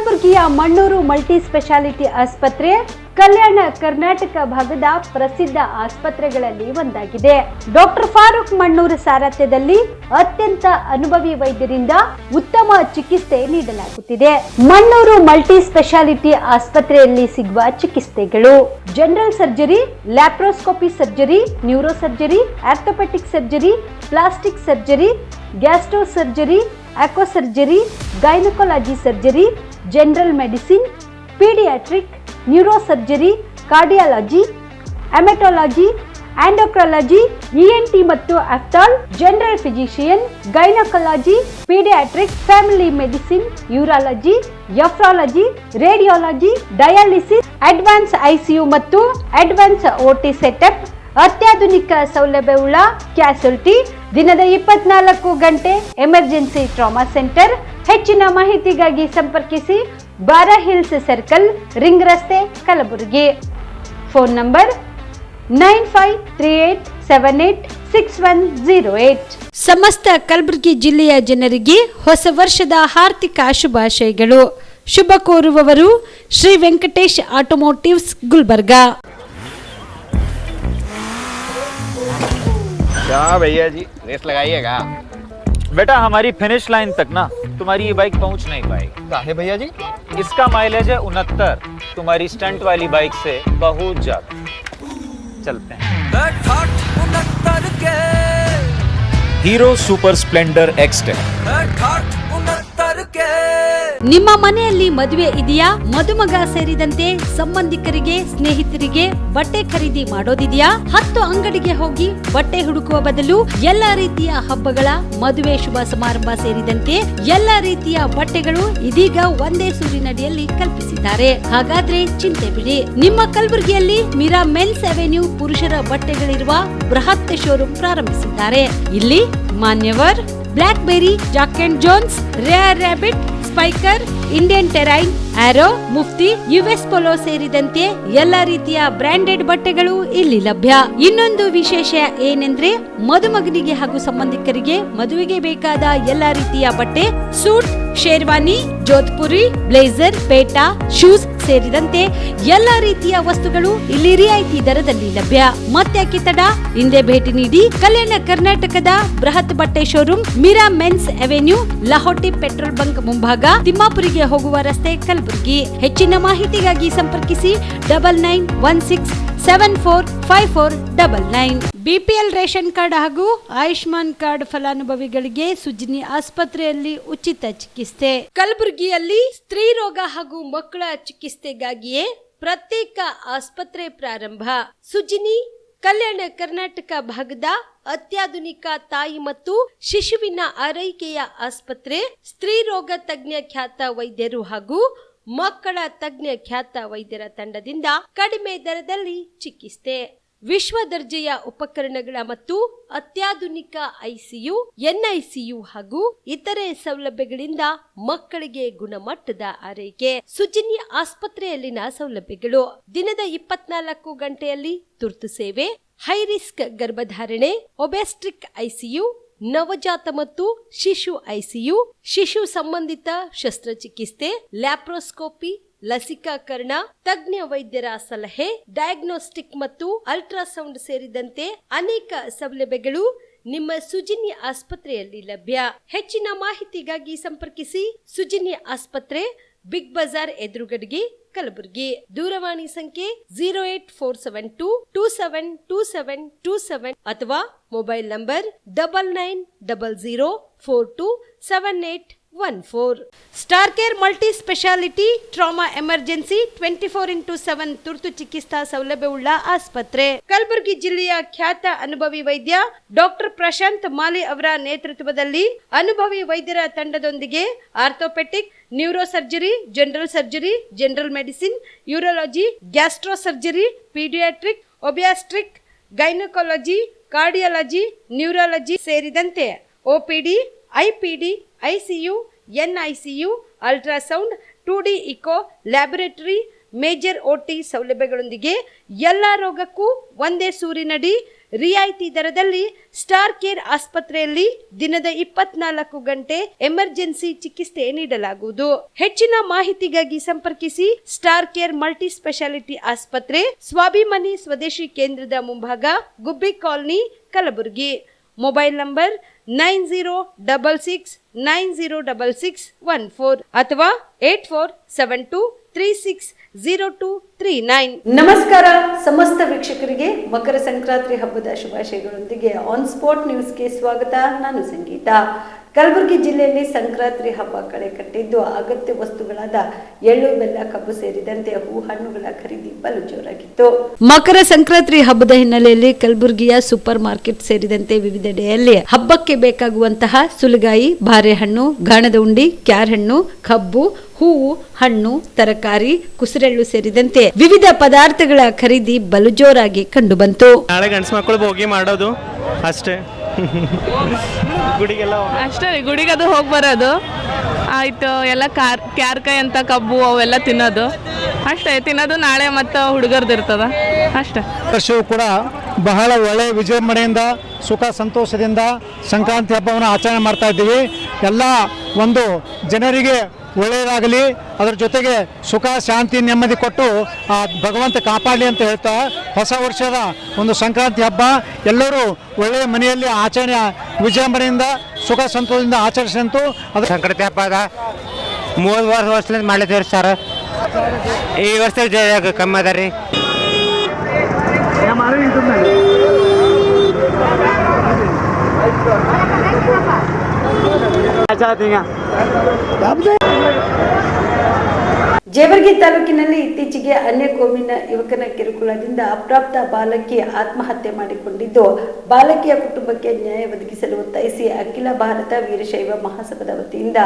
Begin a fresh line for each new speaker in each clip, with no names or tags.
ಕಲಬುರಗಿಯ Mannur multi speciality ಆಸ್ಪತ್ರೆ ಕಲ್ಯಾಣ ಕರ್ನಾಟಕ ಭಾಗದ ಪ್ರಸಿದ್ಧ ಆಸ್ಪತ್ರೆಗಳಲ್ಲಿ ಒಂದಾಗಿದೆ. ಡಾಕ್ಟರ್ ಫಾರೂಕ್ ಮಣ್ಣೂರು ಸಾರಥ್ಯದಲ್ಲಿ ಅತ್ಯಂತ ಅನುಭವಿ ವೈದ್ಯರಿಂದ ಉತ್ತಮ ಚಿಕಿತ್ಸೆ ನೀಡಲಾಗುತ್ತಿದೆ. ಮಣ್ಣೂರು ಮಲ್ಟಿ ಸ್ಪೆಷಾಲಿಟಿ ಆಸ್ಪತ್ರೆಯಲ್ಲಿ ಸಿಗುವ ಚಿಕಿತ್ಸೆಗಳು: general surgery, laparoscopy surgery, neuro surgery, orthopaedic surgery, plastic surgery, gastro surgery, aqua surgery, gynaecology surgery, general medicine, paediatric, neuro surgery, cardiology, haematology, endocrinology, ENT ಮತ್ತು ophthal, general physician, gynaecology, paediatric, family medicine, urology, nephrology, radiology, dialysis, advance ICU ಮತ್ತು advance OT setup, ಅತ್ಯಾಧುನಿಕ ಸೌಲಭ್ಯವುಳ್ಳ ಕ್ಯಾಸುಲಿಟಿ, ದಿನದ 24 ಗಂಟೆ emergency trauma centre. ಹೆಚ್ಚಿನ ಮಾಹಿತಿಗಾಗಿ ಸಂಪರ್ಕಿಸಿ ಬಾರಾ hills circle, ring ರಸ್ತೆ, ಕಲಬುರಗಿ. Phone number 9538786108. ಸಮಸ್ತ ಕಲಬುರಗಿ ಜಿಲ್ಲೆಯ ಜನರಿಗೆ ಹೊಸ ವರ್ಷದ ಹಾರ್ದಿಕ ಶುಭಾಶಯಗಳು. ಶುಭ ಕೋರುವವರು ಶ್ರೀ ವೆಂಕಟೇಶ್ ಆಟೋಮೋಟಿವ್ಸ್, ಗುಲ್ಬರ್ಗಾ.
क्या भैया जी, रेस लगाइएगा?
बेटा हमारी फिनिश लाइन तक ना तुम्हारी ये बाइक पहुंच नहीं पाएगी।
काहे भैया जी?
इसका माइलेज है 69, तुम्हारी स्टंट वाली बाइक से बहुत ज्यादा। चलते हैं।
Hero super Splendor XTEC.
ನಿಮ್ಮ ಮನೆಯಲ್ಲಿ ಮದುವೆ ಇದೆಯಾ? ಮದುಮಗ ಸೇರಿದಂತೆ ಸಂಬಂಧಿಕರಿಗೆ, ಸ್ನೇಹಿತರಿಗೆ ಬಟ್ಟೆ ಖರೀದಿ ಮಾಡೋದಿದೆಯಾ? 10 ಅಂಗಡಿಗೆ ಹೋಗಿ ಬಟ್ಟೆ ಹುಡುಕುವ ಬದಲು ಎಲ್ಲಾ ರೀತಿಯ ಹಬ್ಬಗಳ, ಮದುವೆ, ಶುಭ ಸಮಾರಂಭ ಸೇರಿದಂತೆ ಎಲ್ಲಾ ರೀತಿಯ ಬಟ್ಟೆಗಳು ಇದೀಗ ಒಂದೇ ಸೂರಿನಡಿಯಲ್ಲಿ ಕಲ್ಪಿಸಿದ್ದಾರೆ. ಹಾಗಾದ್ರೆ ಚಿಂತೆ ಬಿಡಿ. ನಿಮ್ಮ ಕಲಬುರಗಿಯಲ್ಲಿ ಮೀರಾ ಮೆನ್ಸ್ ಅವೆನ್ಯೂ ಪುರುಷರ ಬಟ್ಟೆಗಳಿರುವ ಬೃಹತ್ ಶೋರೂಮ್ ಪ್ರಾರಂಭಿಸಿದ್ದಾರೆ. ಇಲ್ಲಿ Manyavar, Blackberrys, Jack and Jones, Rare Rabbit, Spykar, Indian Terrain, Arrow, Mufti, US Polo ಸೇರಿದಂತೆ ಎಲ್ಲಾ ರೀತಿಯ ಬ್ರಾಂಡೆಡ್ ಬಟ್ಟೆಗಳು ಇಲ್ಲಿ ಲಭ್ಯ. ಇನ್ನೊಂದು ವಿಶೇಷ ಏನೆಂದ್ರೆ, ಮದುಮಗನಿಗೆ ಹಾಗೂ ಸಂಬಂಧಿಕರಿಗೆ ಮದುವೆಗೆ ಬೇಕಾದ ಎಲ್ಲಾ ರೀತಿಯ ಬಟ್ಟೆ, ಸೂಟ್, ಶೇರ್ವಾನಿ, ಜೋಧ್ಪುರಿ, ಬ್ಲೇಸರ್, ಪೇಟಾ, ಶೂಸ್ ಸೇರಿದಂತೆ ಎಲ್ಲಾ ರೀತಿಯ ವಸ್ತುಗಳು ಇಲ್ಲಿ ರಿಯಾಯಿತಿ ದರದಲ್ಲಿ ಲಭ್ಯ. ಮತ್ತ್ಯಾಕೆ ತಡ? ಹಿಂದೆ ಭೇಟಿ ನೀಡಿ. ಕಲ್ಯಾಣ ಕರ್ನಾಟಕದ ಬೃಹತ್ ಬಟ್ಟೆ showroom, Meera men's avenue, Lahoti petrol bunk ಮುಂಭಾಗ, ತಿಮ್ಮಾಪುರಿಗೆ ಹೋಗುವ ರಸ್ತೆ, ಕಲಬುರಗಿ. ಹೆಚ್ಚಿನ ಮಾಹಿತಿಗಾಗಿ ಸಂಪರ್ಕಿಸಿ 9916745499. ಬಿಪಿಎಲ್ ರೇಷನ್ ಕಾರ್ಡ್ ಹಾಗೂ ಆಯುಷ್ಮಾನ್ ಕಾರ್ಡ್ ಫಲಾನುಭವಿಗಳಿಗೆ ಸುಜ್ನಿ ಆಸ್ಪತ್ರೆಯಲ್ಲಿ ಉಚಿತ ಚಿಕಿತ್ಸೆ. ಕಲಬುರಗಿಯಲ್ಲಿ ಸ್ತ್ರೀ ರೋಗ ಹಾಗೂ ಮಕ್ಕಳ ಚಿಕಿತ್ಸೆಗಾಗಿಯೇ ಪ್ರತ್ಯೇಕ ಆಸ್ಪತ್ರೆ ಪ್ರಾರಂಭ. ಸುಜ್ನಿ ಕಲ್ಯಾಣ ಕರ್ನಾಟಕ ಭಾಗದ ಅತ್ಯಾಧುನಿಕ ತಾಯಿ ಮತ್ತು ಶಿಶುವಿನ ಆರೈಕೆಯ ಆಸ್ಪತ್ರೆ. ಸ್ತ್ರೀ ರೋಗ ತಜ್ಞ ಖ್ಯಾತ ವೈದ್ಯರು ಹಾಗೂ ಮಕ್ಕಳ ತಜ್ಞ ಖ್ಯಾತ ವೈದ್ಯರ ತಂಡದಿಂದ ಕಡಿಮೆ ದರದಲ್ಲಿ ಚಿಕಿತ್ಸೆ, ವಿಶ್ವ ದರ್ಜೆಯ ಉಪಕರಣಗಳ ಮತ್ತು ಅತ್ಯಾಧುನಿಕ ಐಸಿಯು, ಎನ್ಐಸಿಯು ಹಾಗೂ ಇತರೆ ಸೌಲಭ್ಯಗಳಿಂದ ಮಕ್ಕಳಿಗೆ ಗುಣಮಟ್ಟದ ಆರೈಕೆ. ಸುಜ್ನಿ ಆಸ್ಪತ್ರೆಯಲ್ಲಿನ ಸೌಲಭ್ಯಗಳು: ದಿನದ 24 ಗಂಟೆಯಲ್ಲಿ ತುರ್ತು ಸೇವೆ, ಹೈ ರಿಸ್ಕ್ ಗರ್ಭಧಾರಣೆ, ಒಬೆಸ್ಟ್ರಿಕ್ ಐಸಿಯು, ನವಜಾತ ಮತ್ತು ಶಿಶು ಐಸಿಯು, ಶಿಶು ಸಂಬಂಧಿತ ಶಸ್ತ್ರಚಿಕಿತ್ಸೆ, ಲ್ಯಾಪ್ರೋಸ್ಕೋಪಿ, ಲಸಿಕಾಕರಣ, ತಜ್ಞ ವೈದ್ಯರ ಸಲಹೆ, ಡಯಾಗ್ನೋಸ್ಟಿಕ್ ಮತ್ತು ಅಲ್ಟ್ರಾಸೌಂಡ್ ಸೇರಿದಂತೆ ಅನೇಕ ಸೌಲಭ್ಯಗಳು ನಿಮ್ಮ ಸುಜ್ನಿ ಆಸ್ಪತ್ರೆಯಲ್ಲಿ ಲಭ್ಯ. ಹೆಚ್ಚಿನ ಮಾಹಿತಿಗಾಗಿ ಸಂಪರ್ಕಿಸಿ ಸುಜ್ನಿ ಆಸ್ಪತ್ರೆ, ಬಿಗ್ ಬಜಾರ್ ಎದುರುಗಡೆಗೆ, ಕಲಬುರಗಿ. ದೂರವಾಣಿ ಸಂಖ್ಯೆ 08472272727 ಅಥವಾ mobile number 9900427814. Star care multi speciality trauma emergency 24x7 ತುರ್ತು ಚಿಕಿತ್ಸಾ ಸೌಲಭ್ಯವುಳ್ಳ ಆಸ್ಪತ್ರೆ. ಕಲಬುರಗಿ ಜಿಲ್ಲೆಯ ಖ್ಯಾತ ಅನುಭವಿ ವೈದ್ಯ ಡಾಕ್ಟರ್ ಪ್ರಶಾಂತ್ ಮಾಲಿ ಅವರ ನೇತೃತ್ವದಲ್ಲಿ ಅನುಭವಿ ವೈದ್ಯರ ತಂಡದೊಂದಿಗೆ orthopaedic, neuro surgery, general surgery, general medicine, urology, gastro surgery, paediatric, obstetric, gynaecology, cardiology, neurology ಸೇರಿದಂತೆ OPD, IPD, ICU, NICU, ultrasound, 2D echo, laboratory, major OT ಸೌಲಭ್ಯಗಳೊಂದಿಗೆ ಎಲ್ಲ ರೋಗಕ್ಕೂ ಒಂದೇ ಸೂರಿನಡಿ ರಿಯಾಯಿತಿ ದರದಲ್ಲಿ ಸ್ಟಾರ್ ಕೇರ್ ಆಸ್ಪತ್ರೆಯಲ್ಲಿ ದಿನದ 24 ಗಂಟೆ ಎಮರ್ಜೆನ್ಸಿ ಚಿಕಿತ್ಸೆ ನೀಡಲಾಗುವುದು. ಹೆಚ್ಚಿನ ಮಾಹಿತಿಗಾಗಿ ಸಂಪರ್ಕಿಸಿ ಸ್ಟಾರ್ ಕೇರ್ ಮಲ್ಟಿ ಸ್ಪೆಷಾಲಿಟಿ ಆಸ್ಪತ್ರೆ, ಸ್ವಾಭಿಮಾನಿ ಸ್ವದೇಶಿ ಕೇಂದ್ರದ ಮುಂಭಾಗ, ಗುಬ್ಬಿ ಕಾಲನಿ, ಕಲಬುರಗಿ. ಮೊಬೈಲ್ ನಂಬರ್ 9066906614 ಅಥವಾ 8472360239. ನಮಸ್ಕಾರ ಸಮಸ್ತ ವೀಕ್ಷಕರಿಗೆ ಮಕರ ಸಂಕ್ರಾಂತಿ ಹಬ್ಬದ ಶುಭಾಶಯಗಳೊಂದಿಗೆ ಆನ್ ಸ್ಪಾಟ್ ನ್ಯೂಸ್ಗೆ ಸ್ವಾಗತ. ನಾನು ಸಂಗೀತ. ಕಲಬುರಗಿ ಜಿಲ್ಲೆಯಲ್ಲಿ ಸಂಕ್ರಾಂತಿ ಹಬ್ಬ ಕಳೆ ಕಟ್ಟಿದ್ದು ಅಗತ್ಯ ವಸ್ತುಗಳಾದ ಎಳ್ಳು, ಬೆಲ್ಲ, ಕಬ್ಬು ಸೇರಿದಂತೆ ಹೂ ಹಣ್ಣುಗಳ ಖರೀದಿ ಬಲು ಜೋರಾಗಿತ್ತು. ಮಕರ ಸಂಕ್ರಾಂತಿ ಹಬ್ಬದ ಹಿನ್ನೆಲೆಯಲ್ಲಿ ಕಲಬುರಗಿಯ ಸೂಪರ್ ಮಾರ್ಕೆಟ್ ಸೇರಿದಂತೆ ವಿವಿಧೆಡೆಯಲ್ಲಿ ಹಬ್ಬಕ್ಕೆ ಬೇಕಾಗುವಂತಹ ಸುಲಗಾಯಿ, ಬಾರೆಹಣ್ಣು, ಗಾಣದ ಉಂಡಿ, ಕ್ಯಾರ್ ಹಣ್ಣು, ಕಬ್ಬು, ಹೂವು, ಹಣ್ಣು, ತರಕಾರಿ, ಕುಸುರೆಳ್ಳು ಸೇರಿದಂತೆ ವಿವಿಧ ಪದಾರ್ಥಗಳ ಖರೀದಿ ಬಲು ಜೋರಾಗಿ ಕಂಡುಬಂತು.
ನಾಳೆ ಗಂಡ್ಸ್ ಮಕ್ಕಳು ಭೋಗಿ ಮಾಡೋದು ಅಷ್ಟೇ. ಗುಡಿಗೆಲ್ಲ
ಅಷ್ಟೇ, ಗುಡಿಗೆ ಅದು ಹೋಗಿ ಬರೋದು ಆಯ್ತು. ಎಲ್ಲ ಕ್ಯಾರ್ಕಾಯಿ ಅಂತ ಕಬ್ಬು ಅವೆಲ್ಲ ತಿನ್ನೋದು ಅಷ್ಟೇ. ತಿನ್ನೋದು ನಾಳೆ ಮತ್ತು ಹುಡುಗರ್ದು ಇರ್ತದ ಅಷ್ಟೇ.
ವರ್ಷವೂ ಕೂಡ ಬಹಳ ಒಳ್ಳೆಯ ವಿಜೃಂಭಣೆಯಿಂದ ಸುಖ ಸಂತೋಷದಿಂದ ಸಂಕ್ರಾಂತಿ ಹಬ್ಬವನ್ನು ಆಚರಣೆ ಮಾಡ್ತಾ ಇದ್ದೀವಿ. ಎಲ್ಲ ಒಂದು ಜನರಿಗೆ ಒಳ್ಳೆಯದಾಗಲಿ, ಅದರ ಜೊತೆಗೆ ಸುಖ ಶಾಂತಿ ನೆಮ್ಮದಿ ಕೊಟ್ಟು ಆ ಭಗವಂತ ಕಾಪಾಡಲಿ ಅಂತ ಹೇಳ್ತಾ ಹೊಸ ವರ್ಷದ ಒಂದು ಸಂಕ್ರಾಂತಿ ಹಬ್ಬ ಎಲ್ಲರೂ ಒಳ್ಳೆಯ ಮನೆಯಲ್ಲಿ ಆಚರಣೆ ವಿಜೃಂಭಣೆಯಿಂದ ಸುಖ ಸಂತೋಷದಿಂದ ಆಚರಿಸಂತು. ಅದು
ಸಂಕ್ರಾಂತಿ ಹಬ್ಬದ 30 ವರ್ಷದಿಂದ ಮಾಡ್ಲತ್ತೀವಿ ಸರ್. ಈ ವರ್ಷ ಕಮ್ಮಿ ಅದ ರೀ.
ಜೇವರ್ಗಿ ತಾಲೂಕಿನಲ್ಲಿ ಇತ್ತೀಚೆಗೆ ಅನ್ಯ ಕೋಮಿನ ಯುವಕನ ಕಿರುಕುಳದಿಂದ ಅಪ್ರಾಪ್ತ ಬಾಲಕಿ ಆತ್ಮಹತ್ಯೆ ಮಾಡಿಕೊಂಡಿದ್ದು, ಬಾಲಕಿಯ ಕುಟುಂಬಕ್ಕೆ ನ್ಯಾಯ ಒದಗಿಸಲು ಒತ್ತಾಯಿಸಿ ಅಖಿಲ ಭಾರತ ವೀರಶೈವ ಮಹಾಸಭಾದ ವತಿಯಿಂದ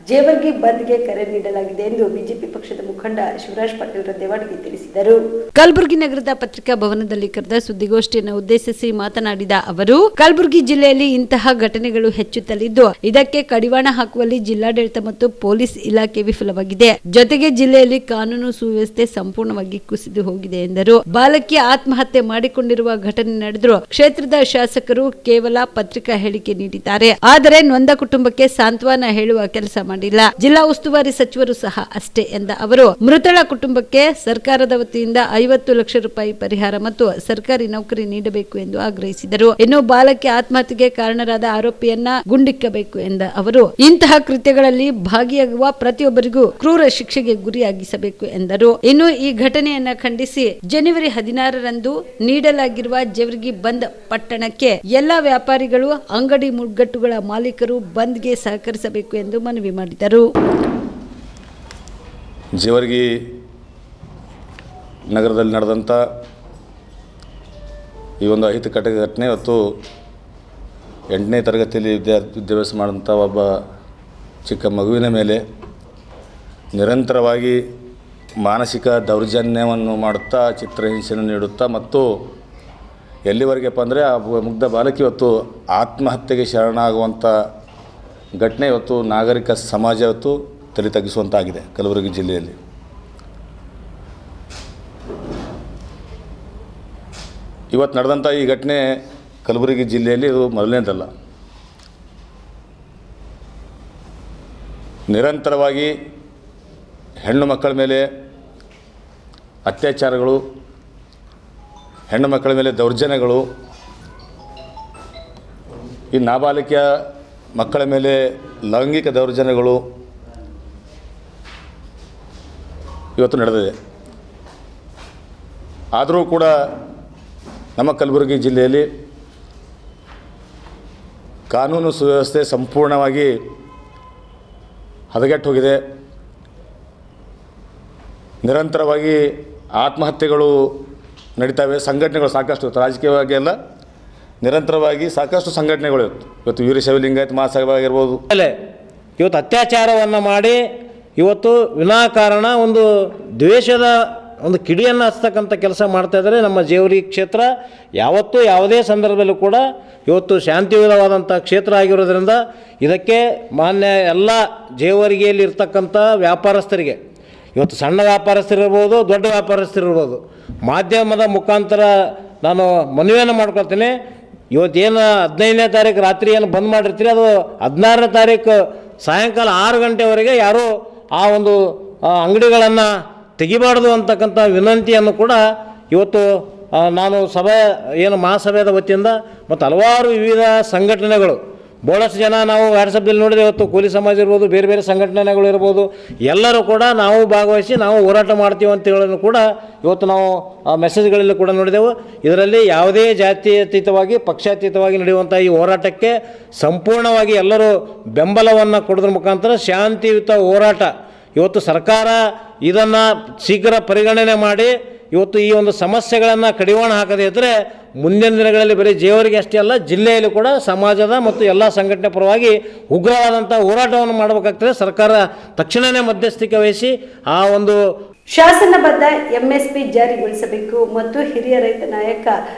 ಜೇವರ್ಗಿ ಬಂದ್ಗೆ ಕರೆ ನೀಡಲಾಗಿದೆ ಎಂದು ಬಿಜೆಪಿ ಪಕ್ಷದ ಮುಖಂಡ ಶಿವರಾಜ್ ಪಾಟೀಲ್ ರದ್ದೇವಾಡಿಗೆ ತಿಳಿಸಿದರು. ಕಲಬುರಗಿ ನಗರದ ಪತ್ರಿಕಾ ಭವನದಲ್ಲಿ ಕರೆದ ಸುದ್ದಿಗೋಷ್ಠಿಯನ್ನು ಉದ್ದೇಶಿಸಿ ಮಾತನಾಡಿದ ಅವರು, ಕಲಬುರಗಿ ಜಿಲ್ಲೆಯಲ್ಲಿ ಇಂತಹ ಘಟನೆಗಳು ಹೆಚ್ಚುತ್ತಲಿದ್ದು, ಇದಕ್ಕೆ ಕಡಿವಾಣ ಹಾಕುವಲ್ಲಿ ಜಿಲ್ಲಾಡಳಿತ ಮತ್ತು ಪೊಲೀಸ್ ಇಲಾಖೆ ವಿಫಲವಾಗಿದೆ. ಜೊತೆಗೆ ಜಿಲ್ಲೆಯಲ್ಲಿ ಕಾನೂನು ಸುವ್ಯವಸ್ಥೆ ಸಂಪೂರ್ಣವಾಗಿ ಕುಸಿದು ಹೋಗಿದೆ ಎಂದರು. ಬಾಲಕಿಯ ಆತ್ಮಹತ್ಯೆ ಮಾಡಿಕೊಂಡಿರುವ ಘಟನೆ ನಡೆದರೂ ಕ್ಷೇತ್ರದ ಶಾಸಕರು ಕೇವಲ ಪತ್ರಿಕಾ ಹೇಳಿಕೆ ನೀಡಿದ್ದಾರೆ. ಆದರೆ ನೊಂದ ಕುಟುಂಬಕ್ಕೆ ಸಾಂತ್ವನ ಹೇಳುವ ಕೆಲಸ ಮಾಡಿಲ್ಲ. ಜಿಲ್ಲಾ ಉಸ್ತುವಾರಿ ಸಚಿವರು ಸಹ ಅಷ್ಟೇ ಎಂದ ಅವರು, ಮೃತಳ ಕುಟುಂಬಕ್ಕೆ ಸರ್ಕಾರದ ವತಿಯಿಂದ 50 ಲಕ್ಷ ರೂಪಾಯಿ ಪರಿಹಾರ ಮತ್ತು ಸರ್ಕಾರಿ ನೌಕರಿ ನೀಡಬೇಕು ಎಂದು ಆಗ್ರಹಿಸಿದರು. ಇನ್ನು ಬಾಲಕಿ ಆತ್ಮಹತ್ಯೆಗೆ ಕಾರಣರಾದ ಆರೋಪಿಯನ್ನ ಗುಂಡಿಕ್ಕಬೇಕು ಎಂದ ಅವರು, ಇಂತಹ ಕೃತ್ಯಗಳಲ್ಲಿ ಭಾಗಿಯಾಗುವ ಪ್ರತಿಯೊಬ್ಬರಿಗೂ ಕ್ರೂರ ಶಿಕ್ಷೆಗೆ ಗುರಿಯಾಗಿಸಬೇಕು ಎಂದರು. ಇನ್ನು ಈ ಘಟನೆಯನ್ನ ಖಂಡಿಸಿ ಜನವರಿ 16ರಂದು ನೀಡಲಾಗಿರುವ ಜೇವರ್ಗಿ ಬಂದ್ ಪಟ್ಟಣಕ್ಕೆ ಎಲ್ಲಾ ವ್ಯಾಪಾರಿಗಳು, ಅಂಗಡಿ ಮುಗ್ಗಟ್ಟುಗಳ ಮಾಲೀಕರು ಬಂದ್ಗೆ ಸಹಕರಿಸಬೇಕು ಎಂದು ಮನವಿ ಮಾಡಿದರು.
ಜೇವರ್ಗಿ ನಗರದಲ್ಲಿ ನಡೆದಂಥ ಈ ಒಂದು ಅಹಿತಕರ ಘಟನೆ ಇವತ್ತು 8ನೇ ತರಗತಿಯಲ್ಲಿ ವಿದ್ಯಾಭ್ಯಾಸ ಮಾಡಿದಂಥ ಒಬ್ಬ ಚಿಕ್ಕ ಮಗುವಿನ ಮೇಲೆ ನಿರಂತರವಾಗಿ ಮಾನಸಿಕ ದೌರ್ಜನ್ಯವನ್ನು ಮಾಡುತ್ತಾ, ಚಿತ್ರಹಿಂಸೆಯನ್ನು ನೀಡುತ್ತಾ ಮತ್ತು ಎಲ್ಲಿವರೆಗೆಪ್ಪ ಅಂದರೆ ಆ ಮುಗ್ಧ ಬಾಲಕಿ ಇವತ್ತು ಆತ್ಮಹತ್ಯೆಗೆ ಶರಣಾಗುವಂಥ ಘಟನೆ ಇವತ್ತು ನಾಗರಿಕ ಸಮಾಜ ಇವತ್ತು ತಲೆ ತಗ್ಗಿಸುವಂತಾಗಿದೆ ಕಲಬುರಗಿ ಜಿಲ್ಲೆಯಲ್ಲಿ. ಇವತ್ತು ನಡೆದಂಥ ಈ ಘಟನೆ ಕಲಬುರಗಿ ಜಿಲ್ಲೆಯಲ್ಲಿ ಇದು ಮೊದಲನೇದಲ್ಲ. ನಿರಂತರವಾಗಿ ಹೆಣ್ಣು ಮಕ್ಕಳ ಮೇಲೆ ಅತ್ಯಾಚಾರಗಳು, ಹೆಣ್ಣು ಮಕ್ಕಳ ಮೇಲೆ ದೌರ್ಜನ್ಯಗಳು, ಈ ನಾಬಾಲಿಕೆಯ ಮಕ್ಕಳ ಮೇಲೆ ಲೈಂಗಿಕ ದೌರ್ಜನ್ಯಗಳು ಇವತ್ತು ನಡೆದಿದೆ. ಆದರೂ ಕೂಡ ನಮ್ಮ ಕಲಬುರಗಿ ಜಿಲ್ಲೆಯಲ್ಲಿ ಕಾನೂನು ಸುವ್ಯವಸ್ಥೆ ಸಂಪೂರ್ಣವಾಗಿ ಹದಗೆಟ್ಟು ಹೋಗಿದೆ. ನಿರಂತರವಾಗಿ ಆತ್ಮಹತ್ಯೆಗಳು ನಡೀತವೆ. ಸಂಘಟನೆಗಳು ಸಾಕಷ್ಟು, ರಾಜಕೀಯವಾಗಿ ಅಲ್ಲ, ನಿರಂತರವಾಗಿ ಸಾಕಷ್ಟು ಸಂಘಟನೆಗಳು ಇವತ್ತು ವೀರಶೈವ ಲಿಂಗಾಯತ ಮಹಾಸಭಾ ಆಗಿರ್ಬೋದು.
ಇವತ್ತು ಅತ್ಯಾಚಾರವನ್ನು ಮಾಡಿ ಇವತ್ತು ವಿನಾಕಾರಣ ಒಂದು ದ್ವೇಷದ ಒಂದು ಕಿಡಿಯನ್ನು ಹಚ್ಚತಕ್ಕಂಥ ಕೆಲಸ ಮಾಡ್ತಾಯಿದ್ದಾರೆ. ನಮ್ಮ ಜೇವರ್ಗಿ ಕ್ಷೇತ್ರ ಯಾವತ್ತೂ ಯಾವುದೇ ಸಂದರ್ಭದಲ್ಲೂ ಕೂಡ ಇವತ್ತು ಶಾಂತಿಯುತವಾದಂಥ ಕ್ಷೇತ್ರ ಆಗಿರೋದ್ರಿಂದ ಇದಕ್ಕೆ ಮಾನ್ಯ ಎಲ್ಲ ಜೇವರ್ಗಿಯಲ್ಲಿ ಇರ್ತಕ್ಕಂಥ ವ್ಯಾಪಾರಸ್ಥರಿಗೆ, ಇವತ್ತು ಸಣ್ಣ ವ್ಯಾಪಾರಸ್ಥರಿರ್ಬೋದು, ದೊಡ್ಡ ವ್ಯಾಪಾರಸ್ಥರಿರ್ಬೋದು, ಮಾಧ್ಯಮದ ಮುಖಾಂತರ ನಾನು ಮನವಿಯನ್ನು ಮಾಡ್ಕೊಳ್ತೀನಿ. ಇವತ್ತೇನು 15ನೇ ತಾರೀಕು ರಾತ್ರಿ ಏನು ಬಂದ್ ಮಾಡಿರ್ತೀರಿ, ಅದು 16ನೇ ತಾರೀಕು ಸಾಯಂಕಾಲ 6 ಗಂಟೆವರೆಗೆ ಯಾರೂ ಆ ಒಂದು ಅಂಗಡಿಗಳನ್ನು ತೆಗಿಬಾರ್ದು ಅಂತಕ್ಕಂಥ ವಿನಂತಿಯನ್ನು ಕೂಡ ಇವತ್ತು ನಾನು ಮಹಾಸಭೆಯ ವತಿಯಿಂದ ಮತ್ತು ಹಲವಾರು ವಿವಿಧ ಸಂಘಟನೆಗಳು, ಭಾಳಷ್ಟು ಜನ ನಾವು ವಾಟ್ಸಪ್ದಲ್ಲಿ ನೋಡಿದೆ, ಇವತ್ತು ಕೂಲಿ ಸಮಾಜ ಇರ್ಬೋದು, ಬೇರೆ ಬೇರೆ ಸಂಘಟನೆಗಳು ಇರ್ಬೋದು, ಎಲ್ಲರೂ ಕೂಡ ನಾವು ಭಾಗವಹಿಸಿ ನಾವು ಹೋರಾಟ ಮಾಡ್ತೀವಿ ಅಂತ ಹೇಳೋದು ಕೂಡ ಇವತ್ತು ನಾವು ಮೆಸೇಜ್ಗಳಲ್ಲಿ ಕೂಡ ನೋಡಿದೆವು. ಇದರಲ್ಲಿ ಯಾವುದೇ ಜಾತ್ಯತೀತವಾಗಿ ಪಕ್ಷಾತೀತವಾಗಿ ನಡೆಯುವಂಥ ಈ ಹೋರಾಟಕ್ಕೆ ಸಂಪೂರ್ಣವಾಗಿ ಎಲ್ಲರೂ ಬೆಂಬಲವನ್ನು ಕೊಡೋದ್ರ ಮುಖಾಂತರ ಶಾಂತಿಯುತ ಹೋರಾಟ, ಇವತ್ತು ಸರ್ಕಾರ ಇದನ್ನು ಶೀಘ್ರ ಪರಿಗಣನೆ ಮಾಡಿ ಇವತ್ತು ಈ ಒಂದು ಸಮಸ್ಯೆಗಳನ್ನು ಕಡಿವಾಣ ಹಾಕದೇ ಇದ್ದರೆ ಮುಂದಿನ ದಿನಗಳಲ್ಲಿ ಬರೀ ಜೇವರಿಗೆ ಅಷ್ಟೇ ಅಲ್ಲ, ಜಿಲ್ಲೆಯಲ್ಲಿ ಕೂಡ ಸಮಾಜದ ಮತ್ತು ಎಲ್ಲ ಸಂಘಟನೆ ಪರವಾಗಿ ಉಗ್ರವಾದಂಥ ಹೋರಾಟವನ್ನು ಮಾಡಬೇಕಾಗ್ತದೆ. ಸರ್ಕಾರ ತಕ್ಷಣವೇ ಮಧ್ಯಸ್ಥಿಕೆ ವಹಿಸಿ ಆ ಒಂದು
ಶಾಸನಬದ್ಧ ಎಂಎಸ್ಪಿ ಜಾರಿಗೊಳಿಸಬೇಕು ಮತ್ತು ಹಿರಿಯ ರೈತ ನಾಯಕ